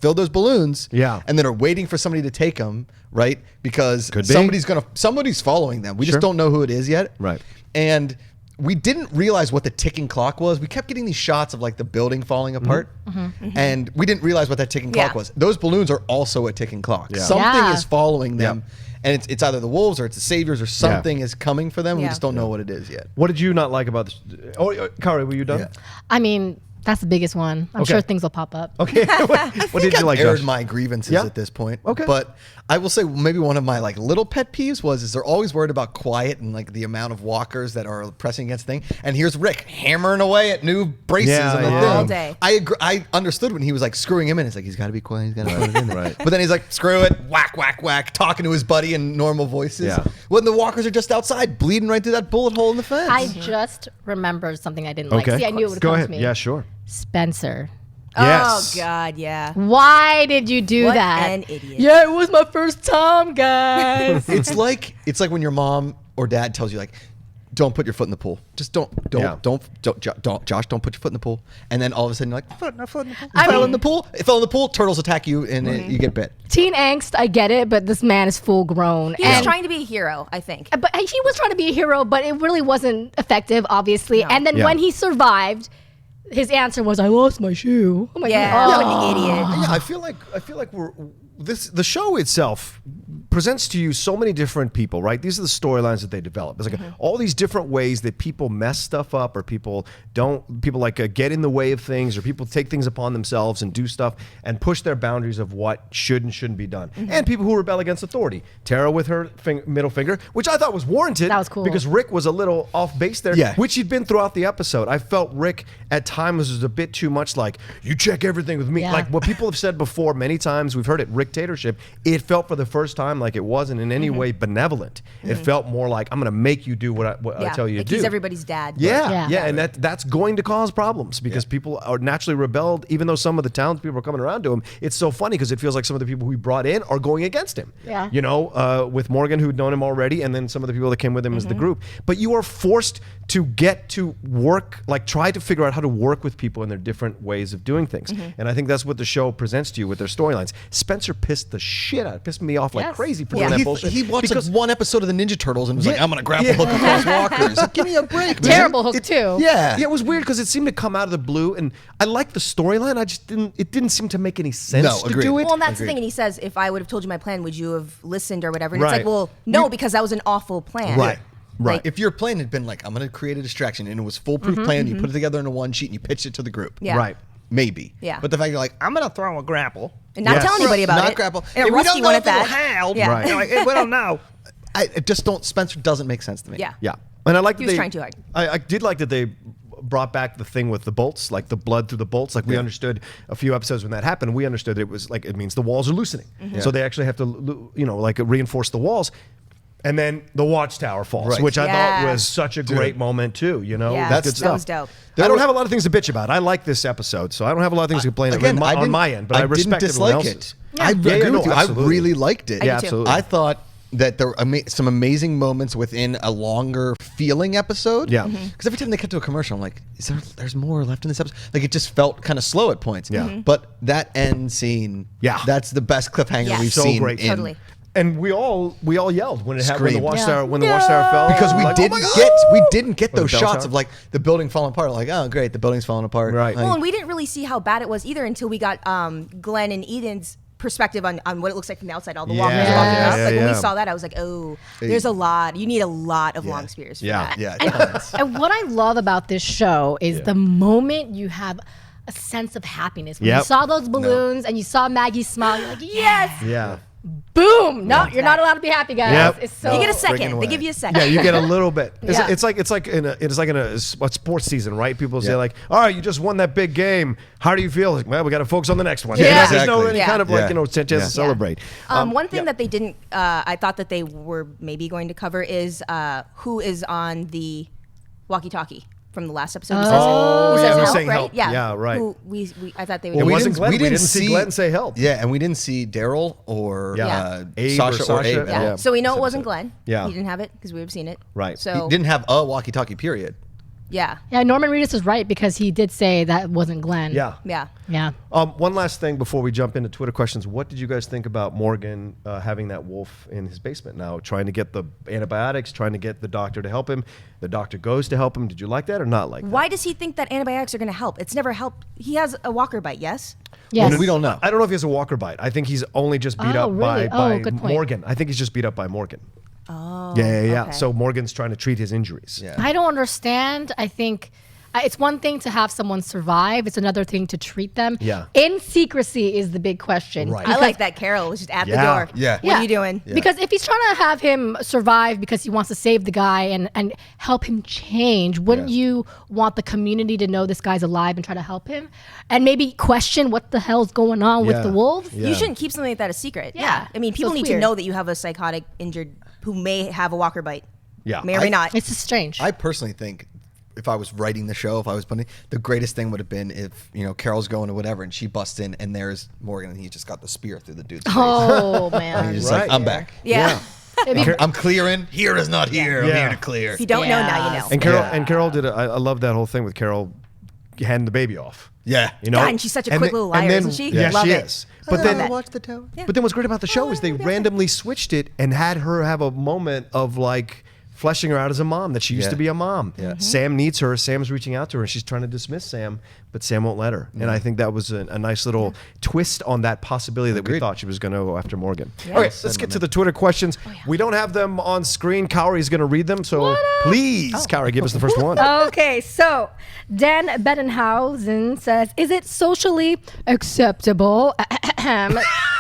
[SPEAKER 2] filled those balloons
[SPEAKER 1] Yeah.
[SPEAKER 2] and then are waiting for somebody to take them, right? Because
[SPEAKER 1] Could be.
[SPEAKER 2] somebody's following them. We
[SPEAKER 1] Sure.
[SPEAKER 2] just don't know who it is yet.
[SPEAKER 1] Right.
[SPEAKER 2] And we didn't realize what the ticking clock was. We kept getting these shots of like the building falling apart, and we didn't realize what that ticking clock
[SPEAKER 3] Yeah.
[SPEAKER 2] was. Those balloons are also a ticking clock.
[SPEAKER 1] Yeah.
[SPEAKER 2] Something
[SPEAKER 4] Yeah.
[SPEAKER 2] is following them, and it's either the wolves or it's the saviors or something is coming for them. We
[SPEAKER 3] Yeah.
[SPEAKER 2] just don't know what it is yet.
[SPEAKER 1] What did you not like about this? Oh, Kaori, were you done?
[SPEAKER 2] Yeah.
[SPEAKER 4] I mean, that's the biggest one. I'm
[SPEAKER 1] Okay.
[SPEAKER 4] sure things will pop up.
[SPEAKER 1] Okay. what did you like,
[SPEAKER 2] I've aired
[SPEAKER 1] Josh?
[SPEAKER 2] my grievances
[SPEAKER 1] Yeah?
[SPEAKER 2] at this point.
[SPEAKER 1] Okay.
[SPEAKER 2] But I will say maybe one of my like little pet peeves is they're always worried about quiet and like the amount of walkers that are pressing against thing. And here's Rick hammering away at new braces
[SPEAKER 1] Yeah,
[SPEAKER 2] on the
[SPEAKER 1] yeah.
[SPEAKER 2] thing.
[SPEAKER 3] All day.
[SPEAKER 2] I understood when he was like screwing him in. It's like he's got to be quiet. He's got to put it in there.
[SPEAKER 1] Right.
[SPEAKER 2] But then he's like screw it, whack, whack, whack, talking to his buddy in normal voices.
[SPEAKER 1] Yeah.
[SPEAKER 2] When the walkers are just outside, bleeding right through that bullet hole in the fence.
[SPEAKER 4] I just remembered something I didn't like.
[SPEAKER 1] Okay.
[SPEAKER 4] See, I knew it would
[SPEAKER 1] Go
[SPEAKER 4] come
[SPEAKER 1] ahead.
[SPEAKER 4] to me.
[SPEAKER 1] Yeah, sure.
[SPEAKER 4] Spencer.
[SPEAKER 1] Yes.
[SPEAKER 3] Oh God, yeah.
[SPEAKER 4] Why did you do
[SPEAKER 3] What
[SPEAKER 4] that?
[SPEAKER 3] an idiot.
[SPEAKER 4] Yeah, it was my first time, guys.
[SPEAKER 2] It's like when your mom or dad tells you like, don't put your foot in the pool. Just don't, Josh, don't put your foot in the pool. And then all of a sudden you're like, foot in the pool.
[SPEAKER 4] I
[SPEAKER 2] It fell
[SPEAKER 4] mean-
[SPEAKER 2] in the pool. It fell in the pool. Turtles attack you and you get bit.
[SPEAKER 4] Teen angst, I get it, but this man is full grown.
[SPEAKER 3] He was trying to be a hero, I think.
[SPEAKER 4] But he was trying to be a hero, but it really wasn't effective, obviously.
[SPEAKER 3] No.
[SPEAKER 4] And then when he survived, his answer was, "I lost my shoe." Oh my
[SPEAKER 3] Yeah,
[SPEAKER 4] god!
[SPEAKER 3] what an idiot.
[SPEAKER 1] Yeah, I feel like the show itself presents to you so many different people, right? These are the storylines that they develop. It's like all these different ways that people mess stuff up, or people get in the way of things, or people take things upon themselves and do stuff and push their boundaries of what should and shouldn't be done. And people who rebel against authority. Tara with her middle finger, which I thought was warranted.
[SPEAKER 4] That was cool.
[SPEAKER 1] Because Rick was a little off base there,
[SPEAKER 2] Yeah.
[SPEAKER 1] which he'd been throughout the episode. I felt Rick at times was a bit too much like, you check everything with me.
[SPEAKER 4] Yeah.
[SPEAKER 1] Like what people have said before many times, we've heard it, Rick-tatorship, it felt for the first time like it wasn't in any way benevolent. It felt more like, I'm going to make you do what I tell you
[SPEAKER 3] like
[SPEAKER 1] to do.
[SPEAKER 3] he's everybody's dad.
[SPEAKER 1] Yeah,
[SPEAKER 4] Yeah.
[SPEAKER 1] and that's going to cause problems because people are naturally rebelled. Even though some of the townspeople are coming around to him, it's so funny because it feels like some of the people who he brought in are going against him.
[SPEAKER 4] Yeah.
[SPEAKER 1] You know, with Morgan, who'd known him already, and then some of the people that came with him as the group. But you are forced to get to work, like try to figure out how to work with people in their different ways of doing things. And I think that's what the show presents to you with their storylines. Spencer pissed me off like
[SPEAKER 4] Yes.
[SPEAKER 1] crazy for doing that bullshit.
[SPEAKER 2] He watched
[SPEAKER 1] Because-
[SPEAKER 2] like one episode of the Ninja Turtles and was like,
[SPEAKER 1] Yeah.
[SPEAKER 2] I'm going to grapple hook across walkers. Like, give me a break, man.
[SPEAKER 4] Terrible hook too.
[SPEAKER 2] Yeah.
[SPEAKER 1] Yeah, it was weird because it seemed to come out of the blue, and I liked the storyline. It didn't seem to make any sense
[SPEAKER 2] No,
[SPEAKER 1] to
[SPEAKER 2] agreed.
[SPEAKER 1] do it.
[SPEAKER 3] Well, and that's the thing. And he says, if I would have told you my plan, would you have listened or whatever? And
[SPEAKER 1] Right.
[SPEAKER 3] it's like, well, no, because that was an awful plan.
[SPEAKER 1] Right. Right.
[SPEAKER 3] Like,
[SPEAKER 2] If your plan had been like, I'm going to create a distraction, and it was foolproof plan, you put it together into one sheet and you pitched it to the group.
[SPEAKER 3] Yeah.
[SPEAKER 1] Right.
[SPEAKER 2] Maybe.
[SPEAKER 3] Yeah.
[SPEAKER 2] But the fact you're like,
[SPEAKER 5] I'm gonna throw a grapple.
[SPEAKER 3] and not
[SPEAKER 1] Yes.
[SPEAKER 3] tell anybody about
[SPEAKER 2] Not
[SPEAKER 3] it.
[SPEAKER 2] grapple.
[SPEAKER 3] And
[SPEAKER 2] Hey,
[SPEAKER 3] a
[SPEAKER 2] we
[SPEAKER 3] rusty
[SPEAKER 2] don't know
[SPEAKER 3] one
[SPEAKER 2] if
[SPEAKER 3] at
[SPEAKER 2] it'll
[SPEAKER 3] that.
[SPEAKER 5] How?
[SPEAKER 3] Yeah.
[SPEAKER 1] Right.
[SPEAKER 5] You're like, we don't know.
[SPEAKER 2] I just don't, Spencer doesn't make sense to me.
[SPEAKER 3] Yeah.
[SPEAKER 1] Yeah, and I like that
[SPEAKER 3] He was
[SPEAKER 1] they,
[SPEAKER 3] trying too hard.
[SPEAKER 1] I did like that they brought back the thing with the bolts, like the blood through the bolts. Like we understood a few episodes when that happened. We understood that it was like it means the walls are loosening, so they actually have to, like reinforce the walls. And then the watchtower falls,
[SPEAKER 2] Right.
[SPEAKER 1] which I thought
[SPEAKER 3] Yeah.
[SPEAKER 1] was such a great moment too. You know,
[SPEAKER 3] Yeah,
[SPEAKER 1] that's good
[SPEAKER 3] that
[SPEAKER 1] stuff.
[SPEAKER 3] was dope.
[SPEAKER 1] I don't have a lot of things to bitch about. I like this episode, so I don't have a lot of things to complain
[SPEAKER 2] Again,
[SPEAKER 1] about
[SPEAKER 2] I
[SPEAKER 1] on
[SPEAKER 2] didn't-
[SPEAKER 1] my end. But I respect
[SPEAKER 2] didn't
[SPEAKER 1] everyone
[SPEAKER 2] dislike
[SPEAKER 1] else's.
[SPEAKER 2] it. I
[SPEAKER 1] Yeah,
[SPEAKER 2] agree
[SPEAKER 1] no,
[SPEAKER 2] with you.
[SPEAKER 1] absolutely.
[SPEAKER 2] I really liked it.
[SPEAKER 3] I
[SPEAKER 1] Yeah,
[SPEAKER 3] do too.
[SPEAKER 1] absolutely.
[SPEAKER 2] I thought that there were some amazing moments within a longer feeling episode.
[SPEAKER 1] Yeah.
[SPEAKER 2] Because every time they cut to a commercial, I'm like, there's more left in this episode? Like, it just felt kind of slow at points.
[SPEAKER 1] Yeah. Mhm.
[SPEAKER 2] But that end scene,
[SPEAKER 1] Yeah.
[SPEAKER 2] that's the best cliffhanger
[SPEAKER 3] Yeah.
[SPEAKER 2] we've
[SPEAKER 1] So
[SPEAKER 2] seen.
[SPEAKER 1] great.
[SPEAKER 3] Totally.
[SPEAKER 1] And we all yelled when it happened. When the
[SPEAKER 2] Screamed.
[SPEAKER 1] watchtower
[SPEAKER 4] Yeah.
[SPEAKER 1] when the watchtower fell
[SPEAKER 2] Because we
[SPEAKER 1] Like, oh my
[SPEAKER 2] didn't get
[SPEAKER 1] Or the
[SPEAKER 2] those
[SPEAKER 1] bell
[SPEAKER 2] shots
[SPEAKER 1] tower?
[SPEAKER 2] of like the building falling apart. Like, oh great, the building's falling apart.
[SPEAKER 1] Right.
[SPEAKER 2] Like,
[SPEAKER 3] Well, and we didn't really see how bad it was either until we got Glenn and Eden's perspective on what it looks like from the outside, all the walkers
[SPEAKER 1] Yeah,
[SPEAKER 3] walking
[SPEAKER 1] yeah,
[SPEAKER 3] up.
[SPEAKER 1] yeah,
[SPEAKER 3] Like when
[SPEAKER 1] yeah.
[SPEAKER 3] we saw that, I was like, oh, there's a lot. You need a lot of long spears for
[SPEAKER 1] Yeah.
[SPEAKER 3] that.
[SPEAKER 2] yeah. tons.
[SPEAKER 4] And what I love about this show is the moment you have a sense of happiness. When you
[SPEAKER 1] Yep.
[SPEAKER 4] saw those balloons and you saw Maggie smile, you're like, yes,
[SPEAKER 1] Yeah.
[SPEAKER 4] boom. No, you're not allowed to be happy, guys.
[SPEAKER 1] Yep.
[SPEAKER 4] It's so
[SPEAKER 3] You get a
[SPEAKER 2] Friggin'
[SPEAKER 3] second.
[SPEAKER 2] away.
[SPEAKER 3] They give you a second.
[SPEAKER 1] Yeah, you get a little bit.
[SPEAKER 4] Yeah.
[SPEAKER 1] It's like in a sports season, right? People say like, "All right, you just won that big game. How do you feel?" Like, well, we got to focus on the next one.
[SPEAKER 4] Yeah.
[SPEAKER 1] You know, there's no
[SPEAKER 2] Exactly.
[SPEAKER 1] any
[SPEAKER 3] Yeah.
[SPEAKER 1] kind of like
[SPEAKER 2] Yeah.
[SPEAKER 1] chance
[SPEAKER 2] Yeah.
[SPEAKER 1] to celebrate.
[SPEAKER 3] One thing that they didn't, I thought that they were maybe going to cover is who is on the walkie-talkie from the last episode. Who says,
[SPEAKER 4] Oh,
[SPEAKER 3] who
[SPEAKER 1] yeah,
[SPEAKER 3] says
[SPEAKER 1] who's
[SPEAKER 3] help,
[SPEAKER 1] saying
[SPEAKER 3] right?
[SPEAKER 1] help. Yeah, right.
[SPEAKER 3] Who I thought they would.
[SPEAKER 1] It
[SPEAKER 2] we
[SPEAKER 1] wasn't
[SPEAKER 2] didn't-
[SPEAKER 1] Glenn.
[SPEAKER 2] we
[SPEAKER 1] We didn't
[SPEAKER 2] didn't
[SPEAKER 1] see
[SPEAKER 2] see-
[SPEAKER 1] Glenn say help.
[SPEAKER 2] Yeah, and we didn't see Daryl or
[SPEAKER 1] Yeah. Abe
[SPEAKER 2] Sasha
[SPEAKER 1] or Sasha.
[SPEAKER 2] Abe.
[SPEAKER 3] yeah.
[SPEAKER 1] Yeah.
[SPEAKER 3] So we know
[SPEAKER 2] This
[SPEAKER 3] it wasn't
[SPEAKER 2] episode.
[SPEAKER 3] Glenn.
[SPEAKER 1] Yeah.
[SPEAKER 3] He didn't have it because we would have seen it.
[SPEAKER 1] Right.
[SPEAKER 3] So
[SPEAKER 2] He didn't have a walkie-talkie. Period.
[SPEAKER 3] yeah.
[SPEAKER 4] Yeah, Norman Reedus is right because he did say that wasn't Glenn.
[SPEAKER 1] Yeah.
[SPEAKER 3] Yeah.
[SPEAKER 4] Yeah.
[SPEAKER 1] One last thing before we jump into Twitter questions. What did you guys think about Morgan having that wolf in his basement now, trying to get the antibiotics, trying to get the doctor to help him? The doctor goes to help him. Did you like that or not like that?
[SPEAKER 3] Why does he think that antibiotics are going to help? It's never helped. He has a walker bite, yes?
[SPEAKER 4] Yes.
[SPEAKER 2] Well, we don't know.
[SPEAKER 1] I don't know if he has a walker bite. I think he's only just beat
[SPEAKER 4] Oh,
[SPEAKER 1] up
[SPEAKER 4] really?
[SPEAKER 1] by
[SPEAKER 4] Oh, good point.
[SPEAKER 1] Morgan. I think he's just beat up by Morgan.
[SPEAKER 3] Oh.
[SPEAKER 1] Yeah.
[SPEAKER 3] okay.
[SPEAKER 1] So Morgan's trying to treat his injuries.
[SPEAKER 2] Yeah.
[SPEAKER 4] I don't understand. I think it's one thing to have someone survive. It's another thing to treat them.
[SPEAKER 1] Yeah.
[SPEAKER 4] In secrecy is the big question.
[SPEAKER 1] Right.
[SPEAKER 3] I like that Carol was just at the
[SPEAKER 1] Yeah.
[SPEAKER 3] door.
[SPEAKER 2] Yeah.
[SPEAKER 3] What are you doing?
[SPEAKER 4] Because if he's trying to have him survive because he wants to save the guy and help him change, wouldn't you want the community to know this guy's alive and try to help him? And maybe question what the hell's going on
[SPEAKER 1] Yeah.
[SPEAKER 4] with the wolves?
[SPEAKER 1] Yeah.
[SPEAKER 3] You shouldn't keep something like that a secret.
[SPEAKER 4] Yeah.
[SPEAKER 3] I mean,
[SPEAKER 4] So
[SPEAKER 3] people
[SPEAKER 4] it's
[SPEAKER 3] need to
[SPEAKER 4] weird.
[SPEAKER 3] know that you have a psychotic injured who may have a walker bite.
[SPEAKER 1] Yeah.
[SPEAKER 3] May or may not.
[SPEAKER 4] It's just strange.
[SPEAKER 2] I personally think if I was writing the show, if I was putting, the greatest thing would have been if, Carol's going to whatever and she busts in and there's Morgan and he just got the spear through the dude's face.
[SPEAKER 4] Oh,
[SPEAKER 2] And
[SPEAKER 4] man.
[SPEAKER 2] he's just like, I'm back.
[SPEAKER 3] Yeah.
[SPEAKER 2] I'm clearing. Here is not here. I'm here to clear.
[SPEAKER 3] If you don't know, now you know.
[SPEAKER 1] And Carol did. I love that whole thing with Carol handing the baby off.
[SPEAKER 2] Yeah.
[SPEAKER 3] God, and she's such a quick little liar, isn't she?
[SPEAKER 1] Yeah,
[SPEAKER 3] Love
[SPEAKER 1] she
[SPEAKER 3] it.
[SPEAKER 1] is. But then
[SPEAKER 2] watch the tower.
[SPEAKER 3] Yeah.
[SPEAKER 1] But then what's great about the show is they randomly switched it and had her have a moment of like fleshing her out as a mom, that she used to be a mom.
[SPEAKER 2] Yeah.
[SPEAKER 1] Sam needs her. Sam's reaching out to her and she's trying to dismiss Sam, but Sam won't let her. And I think that was a nice little twist on that possibility that we thought she was going to go after Morgan.
[SPEAKER 3] Yeah.
[SPEAKER 1] All right, let's get to the Twitter questions. We don't have them on screen. Kaori's going to read them. So please, Kaori, give us the first one.
[SPEAKER 4] Okay, so Dan Bettenhausen says, is it socially acceptable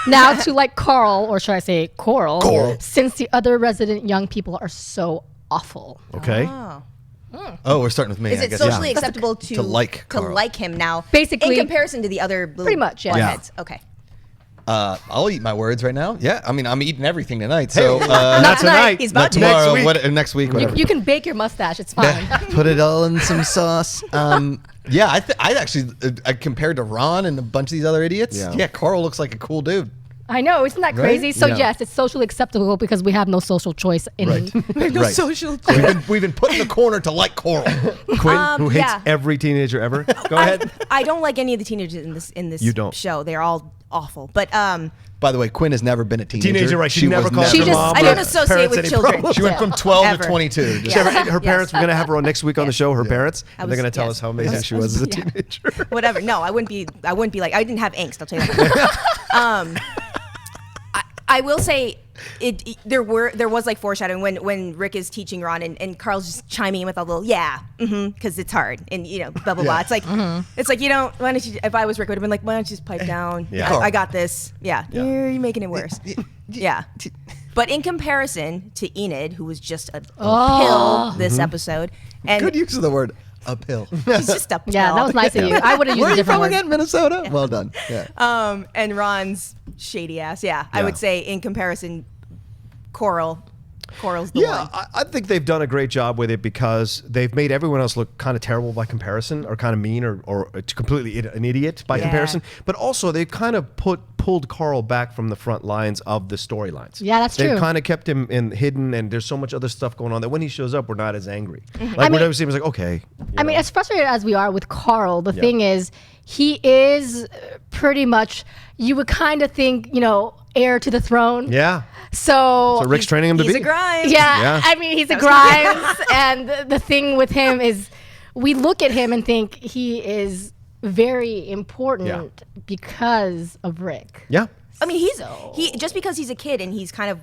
[SPEAKER 4] now to like Carl, or should I say Coral, since the other resident young people are so awful?
[SPEAKER 1] Okay.
[SPEAKER 2] Oh, we're starting with me.
[SPEAKER 3] Is
[SPEAKER 2] I
[SPEAKER 3] it
[SPEAKER 2] guess.
[SPEAKER 3] socially acceptable to
[SPEAKER 2] like Carl.
[SPEAKER 3] him now?
[SPEAKER 4] Basically-
[SPEAKER 3] in comparison to the other little
[SPEAKER 4] Pretty much, yeah.
[SPEAKER 3] buttheads. Okay.
[SPEAKER 2] I'll eat my words right now. Yeah, I mean, I'm eating everything tonight. So
[SPEAKER 1] Not tonight.
[SPEAKER 3] He's
[SPEAKER 2] not
[SPEAKER 3] about to.
[SPEAKER 2] tomorrow.
[SPEAKER 1] Next week.
[SPEAKER 2] Next week, whatever.
[SPEAKER 4] You can bake your mustache, it's fine.
[SPEAKER 2] Put it all in some sauce. Yeah, I actually compared to Ron and a bunch of these other idiots.
[SPEAKER 1] Yeah.
[SPEAKER 2] Yeah, Carl looks like a cool dude.
[SPEAKER 4] I know, isn't that crazy? So
[SPEAKER 1] Yeah.
[SPEAKER 4] yes, it's socially acceptable because we have no social choice in
[SPEAKER 2] Right.
[SPEAKER 3] social.
[SPEAKER 2] We've been put in the corner to like Coral.
[SPEAKER 1] Quinn, who hates
[SPEAKER 3] yeah.
[SPEAKER 1] every teenager ever. Go ahead.
[SPEAKER 3] I don't like any of the teenagers in this
[SPEAKER 1] You don't.
[SPEAKER 3] show. They're all awful. But
[SPEAKER 2] By the way, Quinn has never been a teenager.
[SPEAKER 1] Teenager, right. She never
[SPEAKER 2] was
[SPEAKER 1] called
[SPEAKER 3] She
[SPEAKER 1] her
[SPEAKER 3] just-
[SPEAKER 1] mom.
[SPEAKER 3] I
[SPEAKER 1] or
[SPEAKER 3] don't associate
[SPEAKER 1] parents
[SPEAKER 3] with
[SPEAKER 1] any
[SPEAKER 3] children.
[SPEAKER 1] problems.
[SPEAKER 2] She went from 12
[SPEAKER 3] Ever.
[SPEAKER 2] to 22. Just-
[SPEAKER 3] Yeah.
[SPEAKER 1] Her parents, we're going to have her on next week on the show, her parents, and they're
[SPEAKER 3] was-
[SPEAKER 1] going to tell
[SPEAKER 3] yes.
[SPEAKER 1] us how amazing she was as a teenager.
[SPEAKER 3] whatever. No, I wouldn't be like, I didn't have angst. I'll tell you that. I will say there was like foreshadowing when Rick is teaching Ron and Carl's just chiming in with a little because it's hard and blah blah blah. It's like why don't you, if I was Rick, I would have been like, why don't you just pipe down?
[SPEAKER 1] Yeah.
[SPEAKER 3] I got this. Yeah. You're making it worse. Yeah. But in comparison to Enid, who was just a pill this episode, and
[SPEAKER 2] Good use of the word uphill.
[SPEAKER 3] she's just a pill.
[SPEAKER 4] Yeah, that was nice of you. I would have used
[SPEAKER 2] Where
[SPEAKER 4] a
[SPEAKER 2] are you
[SPEAKER 4] different
[SPEAKER 2] from
[SPEAKER 4] word.
[SPEAKER 2] again? Minnesota? Well done. Yeah.
[SPEAKER 3] And Ron's shady ass. Yeah, I would say in comparison, Coral's the one.
[SPEAKER 1] I think they've done a great job with it because they've made everyone else look kind of terrible by comparison, or kind of mean, or completely an idiot by comparison. But also they've kind of pulled Carl back from the front lines of the storylines.
[SPEAKER 4] Yeah, that's
[SPEAKER 1] They've
[SPEAKER 4] true.
[SPEAKER 1] kind of kept him hidden, and there's so much other stuff going on that when he shows up, we're not as angry. Like
[SPEAKER 4] I mean-
[SPEAKER 1] whatever seems like, okay.
[SPEAKER 4] I mean, as frustrated as we are with Carl, the thing is, he is pretty much, you would kind of think, heir to the throne.
[SPEAKER 1] Yeah.
[SPEAKER 4] So
[SPEAKER 1] So Rick's training him to
[SPEAKER 3] He's
[SPEAKER 1] be.
[SPEAKER 3] a grind.
[SPEAKER 1] Yeah.
[SPEAKER 4] I mean, he's a Grimes, and the thing with him is, we look at him and think he is very important because of Rick.
[SPEAKER 1] Yeah.
[SPEAKER 3] I mean, he just because he's a kid and he's kind of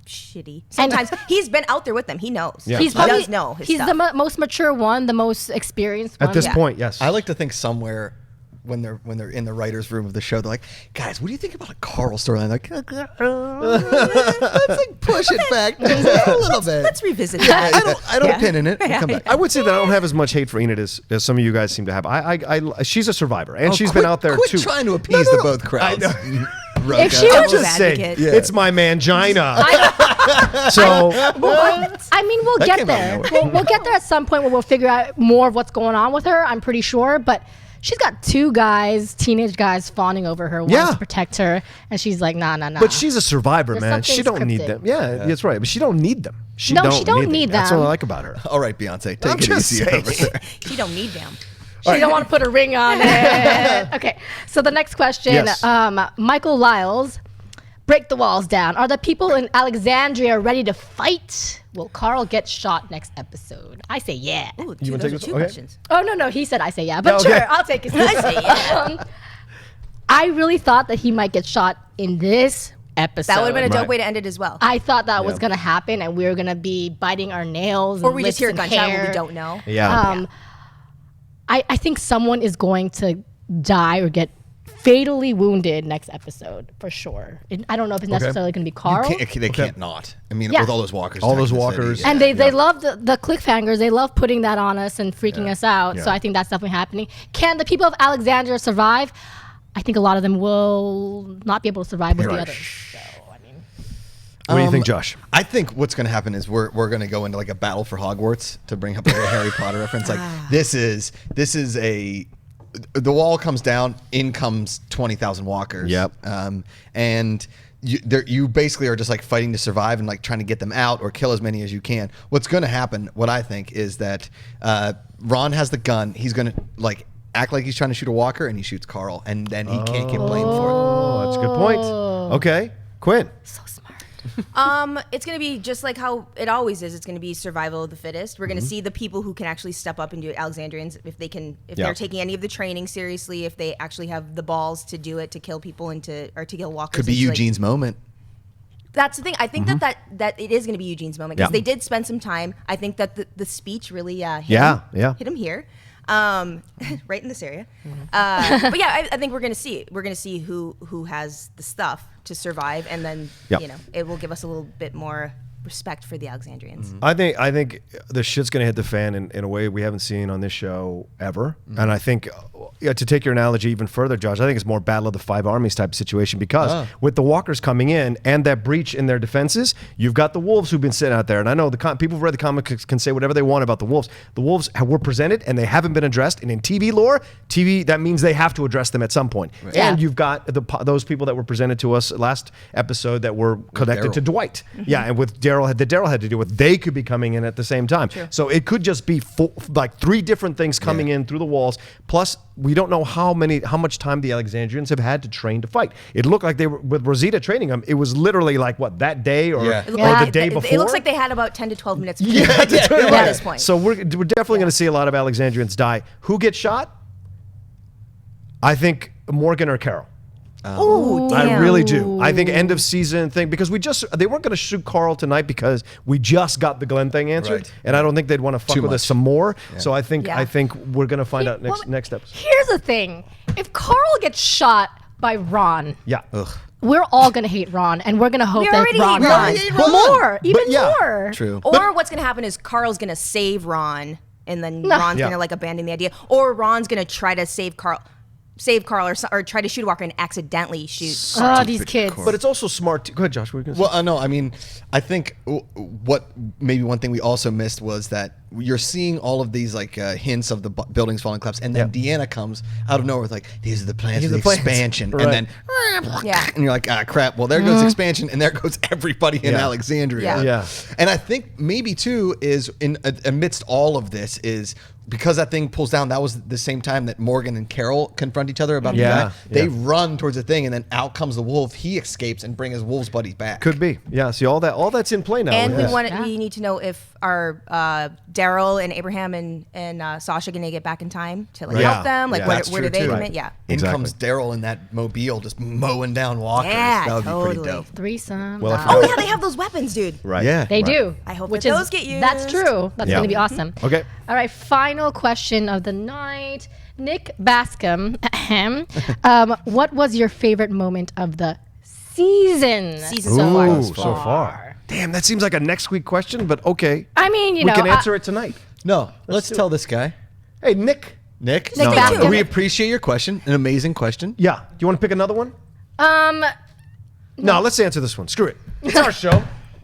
[SPEAKER 3] shitty. Sometimes he's been out there with them. He knows.
[SPEAKER 1] Yeah.
[SPEAKER 4] He's
[SPEAKER 3] He
[SPEAKER 4] probably
[SPEAKER 3] does know his
[SPEAKER 4] he's
[SPEAKER 3] stuff.
[SPEAKER 4] the most mature one, the most experienced one.
[SPEAKER 1] At this
[SPEAKER 3] Yeah.
[SPEAKER 1] point, yes.
[SPEAKER 2] I like to think somewhere when they're in the writers' room of the show, they're like, guys, what do you think about a Carl storyline? Like, let's like push it back just a little bit.
[SPEAKER 3] Let's revisit that.
[SPEAKER 2] I don't pin in it. We'll come back.
[SPEAKER 1] I would say that I don't have as much hate for Enid as some of you guys seem to have. She's a survivor, and she's been out there
[SPEAKER 2] quit
[SPEAKER 1] too.
[SPEAKER 2] trying to appease the both crowds.
[SPEAKER 4] If she
[SPEAKER 1] I'm
[SPEAKER 4] was-
[SPEAKER 1] just saying,
[SPEAKER 3] advocate.
[SPEAKER 1] it's my mangina. So
[SPEAKER 4] I mean, we'll get
[SPEAKER 2] came out
[SPEAKER 4] there.
[SPEAKER 2] of nowhere.
[SPEAKER 4] We'll get there at some point where we'll figure out more of what's going on with her. I'm pretty sure, but she's got two teenage guys fawning over her, wanting
[SPEAKER 1] Yeah.
[SPEAKER 4] to protect her, and she's like, nah.
[SPEAKER 1] but she's a survivor,
[SPEAKER 4] There's
[SPEAKER 1] man. She
[SPEAKER 4] something
[SPEAKER 1] don't need
[SPEAKER 4] scripted.
[SPEAKER 1] them. Yeah, that's right. But she don't need them. She
[SPEAKER 4] No, she don't need
[SPEAKER 1] That's what I
[SPEAKER 4] them.
[SPEAKER 1] like about her.
[SPEAKER 2] All right, Beyonce, take
[SPEAKER 1] I'm
[SPEAKER 2] it
[SPEAKER 1] just
[SPEAKER 2] easy
[SPEAKER 1] saying.
[SPEAKER 2] over there.
[SPEAKER 3] She don't need them.
[SPEAKER 4] She don't want to put a ring on it. Okay, so the next question,
[SPEAKER 1] Yes.
[SPEAKER 4] Michael Lyles, break the walls down. Are the people in Alexandria ready to fight? Will Carl get shot next episode? I say yeah.
[SPEAKER 3] Ooh,
[SPEAKER 1] You wanna
[SPEAKER 3] those
[SPEAKER 1] take
[SPEAKER 3] are
[SPEAKER 1] this?
[SPEAKER 3] two
[SPEAKER 1] Okay.
[SPEAKER 3] questions.
[SPEAKER 4] Oh, no, he said I say yeah, but
[SPEAKER 1] Okay.
[SPEAKER 4] sure, I'll take it. I say yeah. I really thought that he might get shot in this episode.
[SPEAKER 3] That would have been a dope
[SPEAKER 1] Right.
[SPEAKER 3] way to end it as well.
[SPEAKER 4] I thought that was
[SPEAKER 1] Yeah.
[SPEAKER 4] going to happen, and we were going to be biting our nails
[SPEAKER 3] Or
[SPEAKER 4] and
[SPEAKER 3] we just
[SPEAKER 4] lips
[SPEAKER 3] hear a
[SPEAKER 4] and
[SPEAKER 3] gunshot
[SPEAKER 4] hair.
[SPEAKER 3] when we don't know.
[SPEAKER 1] Yeah.
[SPEAKER 4] I think someone is going to die or get fatally wounded next episode for sure. I don't know if it's necessarily going to be Carl.
[SPEAKER 2] They can't not. I mean,
[SPEAKER 4] Yeah.
[SPEAKER 2] with all those walkers.
[SPEAKER 1] All those
[SPEAKER 2] attacking the city,
[SPEAKER 1] walkers.
[SPEAKER 2] yeah.
[SPEAKER 4] And they love the cliffhangers. They love putting that on us and freaking us out. So
[SPEAKER 1] Yeah.
[SPEAKER 4] I think that's definitely happening. Can the people of Alexandria survive? I think a lot of them will not be able to survive with the
[SPEAKER 2] Right.
[SPEAKER 4] others. So, I mean,
[SPEAKER 1] What do you think, Josh?
[SPEAKER 2] I think what's going to happen is we're going to go into like a battle for Hogwarts, to bring up like a Harry Potter reference. Like this is the wall comes down, in comes 20,000 walkers.
[SPEAKER 1] Yep.
[SPEAKER 2] And you basically are just like fighting to survive and like trying to get them out or kill as many as you can. What's going to happen, what I think, is that Ron has the gun. He's going to like act like he's trying to shoot a walker, and he shoots Carl, and then he can't get blamed for it.
[SPEAKER 1] Oh, that's a good point. Okay, Quinn.
[SPEAKER 4] So smart.
[SPEAKER 3] It's going to be just like how it always is. It's going to be survival of the fittest. We're going to see the people who can actually step up and do it, Alexandrians, if they're taking any of the training seriously, if they actually have the balls to do it, to kill people and to kill walkers.
[SPEAKER 2] Could be Eugene's moment.
[SPEAKER 3] That's the thing. I think that it is going to be Eugene's moment, because they did spend some time. I think that the speech really hit him here. Right in this area. But yeah, I think we're gonna see who has the stuff to survive, and then it will give us a little bit more respect for the Alexandrians.
[SPEAKER 1] I think the shit's gonna hit the fan in a way we haven't seen on this show ever. And I think to take your analogy even further, Josh, I think it's more Battle of the Five Armies type of situation, because with the walkers coming in and that breach in their defenses, you've got the wolves who've been sitting out there. And I know people who've read the comics can say whatever they want about the wolves. The wolves were presented and they haven't been addressed. And in TV lore, that means they have to address them at some point. Right. And you've got those people that were presented to us last episode that were connected to Dwight. Yeah, and with Daryl had to do with, they could be coming in at the same time. True. So it could just be like 3 different things coming in through the walls. Plus, we don't know how much time the Alexandrians have had to train to fight. It looked like they were, with Rosita training them, it was literally like that day or the day before.
[SPEAKER 3] It looks like they had about 10 to 12 minutes at this point.
[SPEAKER 1] So we're definitely going to see a lot of Alexandrians die. Who gets shot? I think Morgan or Carol.
[SPEAKER 3] Oh, damn.
[SPEAKER 1] I really do. I think end of season thing, because they weren't going to shoot Carl tonight because we just got the Glenn thing answered, and I don't think they'd want to fuck with us some more. Yeah. So I think we're going to find out next episode.
[SPEAKER 4] Here's the thing: if Carl gets shot by Ron, we're all going to hate Ron, and we're going to hope that Ron more.
[SPEAKER 2] True.
[SPEAKER 3] Or what's going to happen is Carl's going to save Ron, and then Ron's going to like abandon the idea, or Ron's going to try to save Carl or try to shoot a walker and accidentally shoot.
[SPEAKER 4] Oh, these kids.
[SPEAKER 1] But it's also smart. Go ahead, Josh. What were you going to say?
[SPEAKER 2] Well, no, I mean, I think what maybe one thing we also missed was that you're seeing all of these like hints of the buildings falling, collapse, and then Deanna comes out of nowhere with like, these are the plans for the expansion, and then and you're like, ah, crap. Well, there goes expansion, and there goes everybody in Alexandria.
[SPEAKER 1] Yeah.
[SPEAKER 2] And I think maybe too is amidst all of this is, because that thing pulls down, that was the same time that Morgan and Carol confront each other about the guy. They run towards the thing, and then out comes the wolf. He escapes and brings his wolves buddies back.
[SPEAKER 1] Could be. Yeah. See, all that's in play now.
[SPEAKER 3] And we need to know if our Daryl and Abraham and Sasha going to get back in time to help them. Like, where do they commit? Yeah.
[SPEAKER 2] In comes Daryl in that mobile, just mowing down walkers.
[SPEAKER 3] Yeah,
[SPEAKER 2] that would be pretty dope.
[SPEAKER 4] Threesome.
[SPEAKER 3] Well, they have those weapons, dude.
[SPEAKER 1] Right.
[SPEAKER 2] Yeah.
[SPEAKER 4] They do.
[SPEAKER 3] I hope those get used.
[SPEAKER 4] That's true. That's going to be awesome.
[SPEAKER 1] Okay.
[SPEAKER 4] All right. Final question of the night. Nick Bascom, what was your favorite moment of the season?
[SPEAKER 3] So
[SPEAKER 1] far. Damn, that seems like a next week question, but okay.
[SPEAKER 4] I mean,
[SPEAKER 1] we can answer it tonight.
[SPEAKER 2] No, let's tell this guy.
[SPEAKER 1] Hey, Nick.
[SPEAKER 2] Nick,
[SPEAKER 4] Bascom.
[SPEAKER 2] we appreciate your question. An amazing question.
[SPEAKER 1] Yeah. Do you want to pick another one? No, let's answer this one. Screw it. It's our show.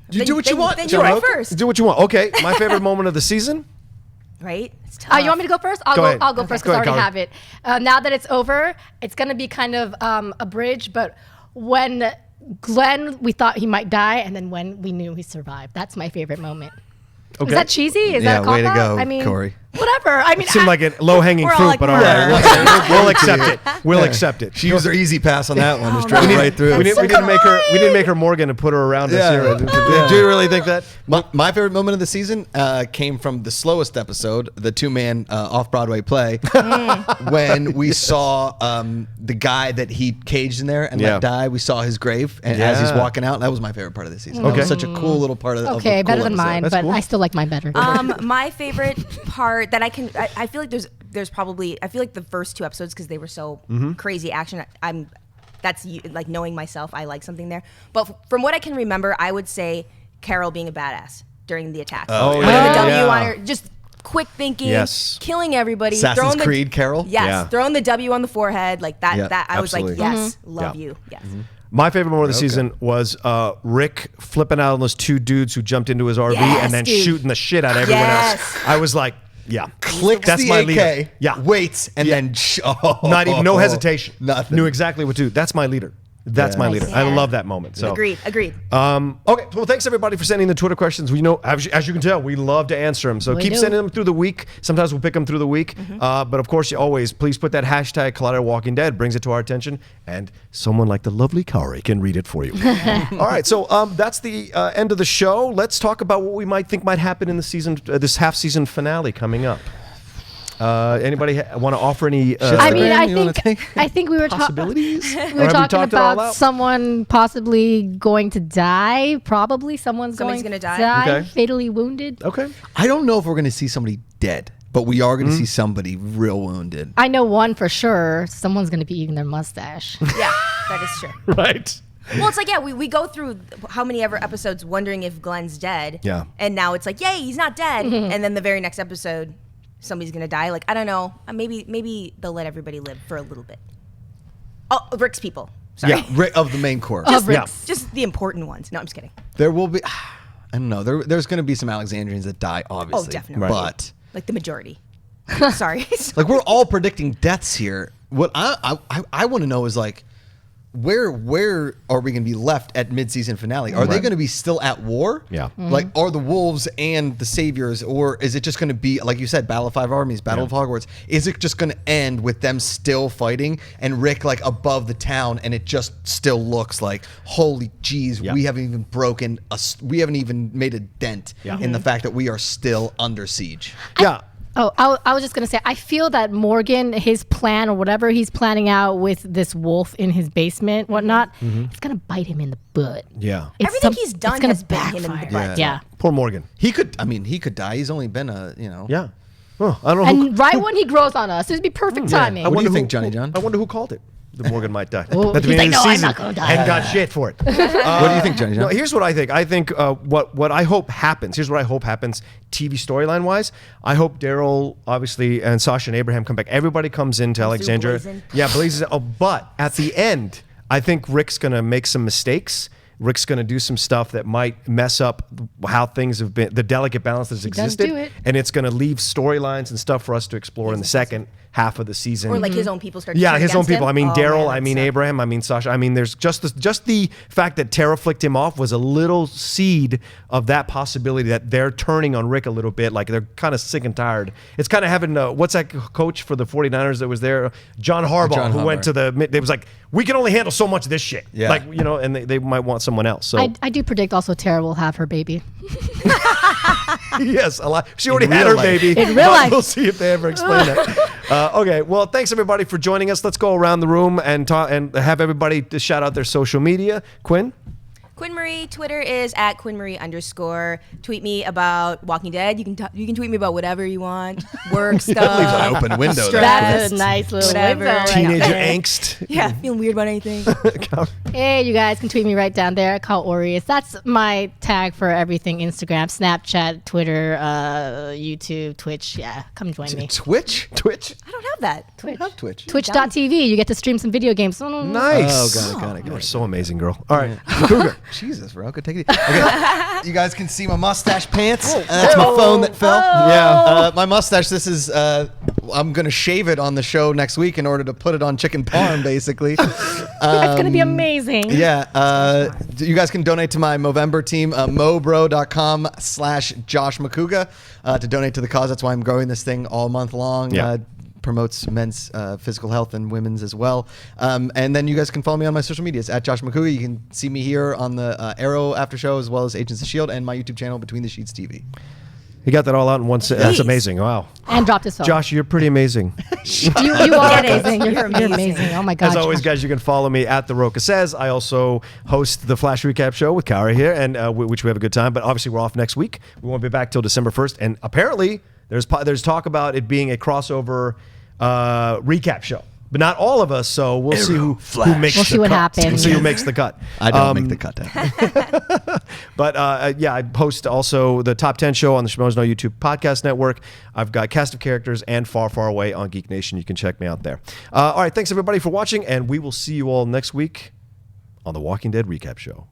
[SPEAKER 2] Do what you want.
[SPEAKER 3] Then you write first.
[SPEAKER 1] Do what you want. Okay. My favorite moment of the season?
[SPEAKER 3] Right? It's tough.
[SPEAKER 4] You want me to go first? I'll go first because I already have it. Now that it's over, it's going to be kind of a bridge, but when Glenn, we thought he might die, and then when we knew he survived. That's my favorite moment. Okay. Is that cheesy? Is that a cop-out?
[SPEAKER 2] Way to go,
[SPEAKER 4] I mean,
[SPEAKER 2] Corey.
[SPEAKER 4] Whatever. I mean,
[SPEAKER 1] it seemed like a low-hanging fruit,
[SPEAKER 3] like,
[SPEAKER 1] but all right. We'll accept it. We'll accept it.
[SPEAKER 2] She used her easy pass on that one. Just drove right through.
[SPEAKER 1] We didn't make her Morgan and put her around us here. Do you really think that?
[SPEAKER 2] My favorite moment of the season came from the slowest episode, the 2-man off-Broadway play, when we saw the guy that he caged in there and let die. We saw his grave as he's walking out. That was my favorite part of the season. That was such a cool little part of the
[SPEAKER 4] Okay, better than mine, but I still like mine better.
[SPEAKER 3] My favorite part that I feel like there's probably, I feel like the first 2 episodes, because they were so crazy action, that's like knowing myself, I like something there. But from what I can remember, I would say Carol being a badass during the attack.
[SPEAKER 1] Oh,
[SPEAKER 3] Putting the W on her, just quick thinking, killing everybody.
[SPEAKER 2] Assassin's Creed Carol?
[SPEAKER 3] Yes, throwing the W on the forehead, like that. I was like, yes, love you. Yes.
[SPEAKER 1] My favorite moment of the season was Rick flipping out on those two dudes who jumped into his RV and then shooting the shit out of everyone else. I was like, yeah.
[SPEAKER 2] Clicks
[SPEAKER 1] That's
[SPEAKER 2] the
[SPEAKER 1] my
[SPEAKER 2] AK,
[SPEAKER 1] leader. Yeah.
[SPEAKER 2] waits, and then
[SPEAKER 1] No hesitation.
[SPEAKER 2] Nothing.
[SPEAKER 1] Knew exactly what to do. That's my leader. That's my leader. I
[SPEAKER 3] Yeah.
[SPEAKER 1] love that moment. So
[SPEAKER 3] Agreed.
[SPEAKER 1] Okay, well, thanks everybody for sending the Twitter questions. We know, as you can tell, we love to answer them. So keep sending them through the week. Sometimes we'll pick them through the week. But of course, you always please put that hashtag Collider Walking Dead. Brings it to our attention, and someone like the lovely Kaori can read it for you. All right, so that's the end of the show. Let's talk about what we might think might happen in the season, this half-season finale coming up. Anybody want to offer any?
[SPEAKER 4] I mean,
[SPEAKER 2] Instagram,
[SPEAKER 4] I think we were
[SPEAKER 1] possibilities.
[SPEAKER 4] we were talking about someone possibly going to die. Probably
[SPEAKER 3] Somebody's
[SPEAKER 4] going
[SPEAKER 3] gonna
[SPEAKER 4] to
[SPEAKER 3] die.
[SPEAKER 1] Okay.
[SPEAKER 4] fatally wounded.
[SPEAKER 1] Okay.
[SPEAKER 2] I don't know if we're going to see somebody dead, but we are going to see somebody real wounded.
[SPEAKER 4] I know one for sure. Someone's going to be eating their mustache.
[SPEAKER 3] Yeah, that is true.
[SPEAKER 1] Right.
[SPEAKER 3] Well, it's like, we go through how many ever episodes wondering if Glenn's dead.
[SPEAKER 1] Yeah.
[SPEAKER 3] And now it's like, yay, he's not dead. And then the very next episode, somebody's going to die. Like, I don't know. Maybe they'll let everybody live for a little bit. Oh, Rick's people. Sorry.
[SPEAKER 2] Yeah, of the main core.
[SPEAKER 3] Just the important ones. No, I'm just kidding.
[SPEAKER 2] There will be, I don't know, there's going to be some Alexandrians that die, obviously.
[SPEAKER 3] Oh, definitely.
[SPEAKER 2] But
[SPEAKER 3] Like the majority. Sorry.
[SPEAKER 2] like we're all predicting deaths here. What I want to know is like, where are we going to be left at mid-season finale? Are they going to be still at war?
[SPEAKER 1] Yeah.
[SPEAKER 2] Like, are the wolves and the saviors, or is it just going to be, like you said, Battle of Five Armies, Battle of Hogwarts? Is it just going to end with them still fighting and Rick like above the town, and it just still looks like, holy jeez, we haven't even we haven't even made a dent in the fact that we are still under siege.
[SPEAKER 1] Yeah.
[SPEAKER 4] Oh, I was just going to say, I feel that Morgan, his plan or whatever he's planning out with this wolf in his basement, whatnot, it's going to bite him in the butt.
[SPEAKER 1] Yeah.
[SPEAKER 3] Everything he's done
[SPEAKER 4] it's gonna
[SPEAKER 3] has bitten him in the
[SPEAKER 4] backfire.
[SPEAKER 3] butt.
[SPEAKER 4] Yeah.
[SPEAKER 1] Poor Morgan.
[SPEAKER 2] He could die. He's only been a.
[SPEAKER 1] Yeah. Oh, I don't know.
[SPEAKER 4] And right when he grows on us, it'd be perfect timing.
[SPEAKER 2] What do you think, Johnny John?
[SPEAKER 1] I wonder who called it. That Morgan might die.
[SPEAKER 4] Well,
[SPEAKER 1] at the
[SPEAKER 4] he's
[SPEAKER 1] beginning
[SPEAKER 4] like,
[SPEAKER 1] of the
[SPEAKER 4] "No, I'm
[SPEAKER 1] season
[SPEAKER 4] not gonna die."
[SPEAKER 1] and got shit for it.
[SPEAKER 2] What do you think, Johnny John?
[SPEAKER 1] No, here's what I think. I think what I hope happens. Here's what I hope happens. TV storyline wise, I hope Daryl, obviously, and Sasha and Abraham come back. Everybody comes into Alexandria.
[SPEAKER 3] blazing.
[SPEAKER 1] Yeah, blazes. Oh, but at the end, I think Rick's gonna make some mistakes. Rick's going to do some stuff that might mess up how things have been, the delicate balance that's existed.
[SPEAKER 4] do it.
[SPEAKER 1] And it's going to leave storylines and stuff for us to explore in the second half of the season.
[SPEAKER 3] Or like his own people start to
[SPEAKER 1] Yeah,
[SPEAKER 3] turn
[SPEAKER 1] his own
[SPEAKER 3] against
[SPEAKER 1] people.
[SPEAKER 3] him.
[SPEAKER 1] I mean,
[SPEAKER 3] Oh,
[SPEAKER 1] Daryl,
[SPEAKER 3] man,
[SPEAKER 1] I mean,
[SPEAKER 3] that's
[SPEAKER 1] Abraham, I mean, Sasha. I mean, there's just the fact that Tara flicked him off was a little seed of that possibility that they're turning on Rick a little bit. Like they're kind of sick and tired. It's kind of having, what's that coach for the 49ers that was there? John Harbaugh, who went to they was like, we can only handle so much of this shit.
[SPEAKER 2] Yeah.
[SPEAKER 1] Like, and they might want someone else. So
[SPEAKER 4] I do predict also Tara will have her baby.
[SPEAKER 1] yes, a lot. She already had
[SPEAKER 2] real
[SPEAKER 1] her
[SPEAKER 2] life.
[SPEAKER 1] baby.
[SPEAKER 4] In real
[SPEAKER 1] but
[SPEAKER 4] life.
[SPEAKER 1] We'll see if they ever explain that. Okay, well, thanks everybody for joining us. Let's go around the room and talk and have everybody to shout out their social media. Quinn?
[SPEAKER 3] Quinn Marie, Twitter is at @QuinnMarie_. Tweet me about Walking Dead. You can tweet me about whatever you want. Work stuff.
[SPEAKER 2] leaves an open window there.
[SPEAKER 3] stress,
[SPEAKER 4] That's a nice little
[SPEAKER 3] whatever.
[SPEAKER 4] window right
[SPEAKER 1] Teenager
[SPEAKER 4] there.
[SPEAKER 1] angst.
[SPEAKER 3] Yeah, feeling weird about anything.
[SPEAKER 4] Hey, you guys can tweet me right down there. Kaori. That's my tag for everything: Instagram, Snapchat, Twitter, YouTube, Twitch. Yeah, come join me.
[SPEAKER 2] Twitch?
[SPEAKER 3] I don't have that.
[SPEAKER 4] Twitch.
[SPEAKER 2] Have Twitch.
[SPEAKER 4] Twitch.tv. You get to stream some video games.
[SPEAKER 1] Nice.
[SPEAKER 2] Oh, got it.
[SPEAKER 1] You're so amazing, girl. All right. Macuga.
[SPEAKER 2] Jesus, bro. Take it. Okay. You guys can see my mustache pants. That's my phone that fell.
[SPEAKER 1] Yeah.
[SPEAKER 2] My mustache, this is, I'm going to shave it on the show next week in order to put it on chicken parm, basically.
[SPEAKER 4] That's going to be amazing.
[SPEAKER 2] Yeah. You guys can donate to my Movember team, mobro.com/Josh Macuga, to donate to the cause. That's why I'm growing this thing all month long.
[SPEAKER 1] Yeah.
[SPEAKER 2] Promotes men's physical health and women's as well. And then you guys can follow me on my social medias at Josh Macuga. You can see me here on the Arrow after show as well as Agents of S.H.I.E.L.D. and my YouTube channel Between the Sheets TV.
[SPEAKER 1] He got that all out in one set. That's amazing. Wow.
[SPEAKER 4] And dropped his phone.
[SPEAKER 1] Josh, you're pretty amazing.
[SPEAKER 4] you are
[SPEAKER 3] Get it.
[SPEAKER 4] amazing. You're
[SPEAKER 3] You're
[SPEAKER 4] amazing.
[SPEAKER 3] amazing.
[SPEAKER 4] Oh my God.
[SPEAKER 1] As always,
[SPEAKER 4] Josh.
[SPEAKER 1] guys, you can follow me at The Rocha Says. I also host the Flash Recap Show with Kaori here, and which we have a good time. But obviously, we're off next week. We won't be back till December 1st. And apparently, there's talk about it being a crossover recap show. But not all of us, so we'll see who makes
[SPEAKER 4] We'll
[SPEAKER 1] the
[SPEAKER 4] see what
[SPEAKER 1] cut.
[SPEAKER 4] happens.
[SPEAKER 1] We'll see who makes the cut.
[SPEAKER 2] I don't make the cut.
[SPEAKER 1] But yeah, I post also the Top 10 show on the Schmoes Know YouTube podcast network. I've got Cast of Characters and Far, Far Away on Geek Nation. You can check me out there. All right, thanks everybody for watching, and we will see you all next week on the Walking Dead Recap Show.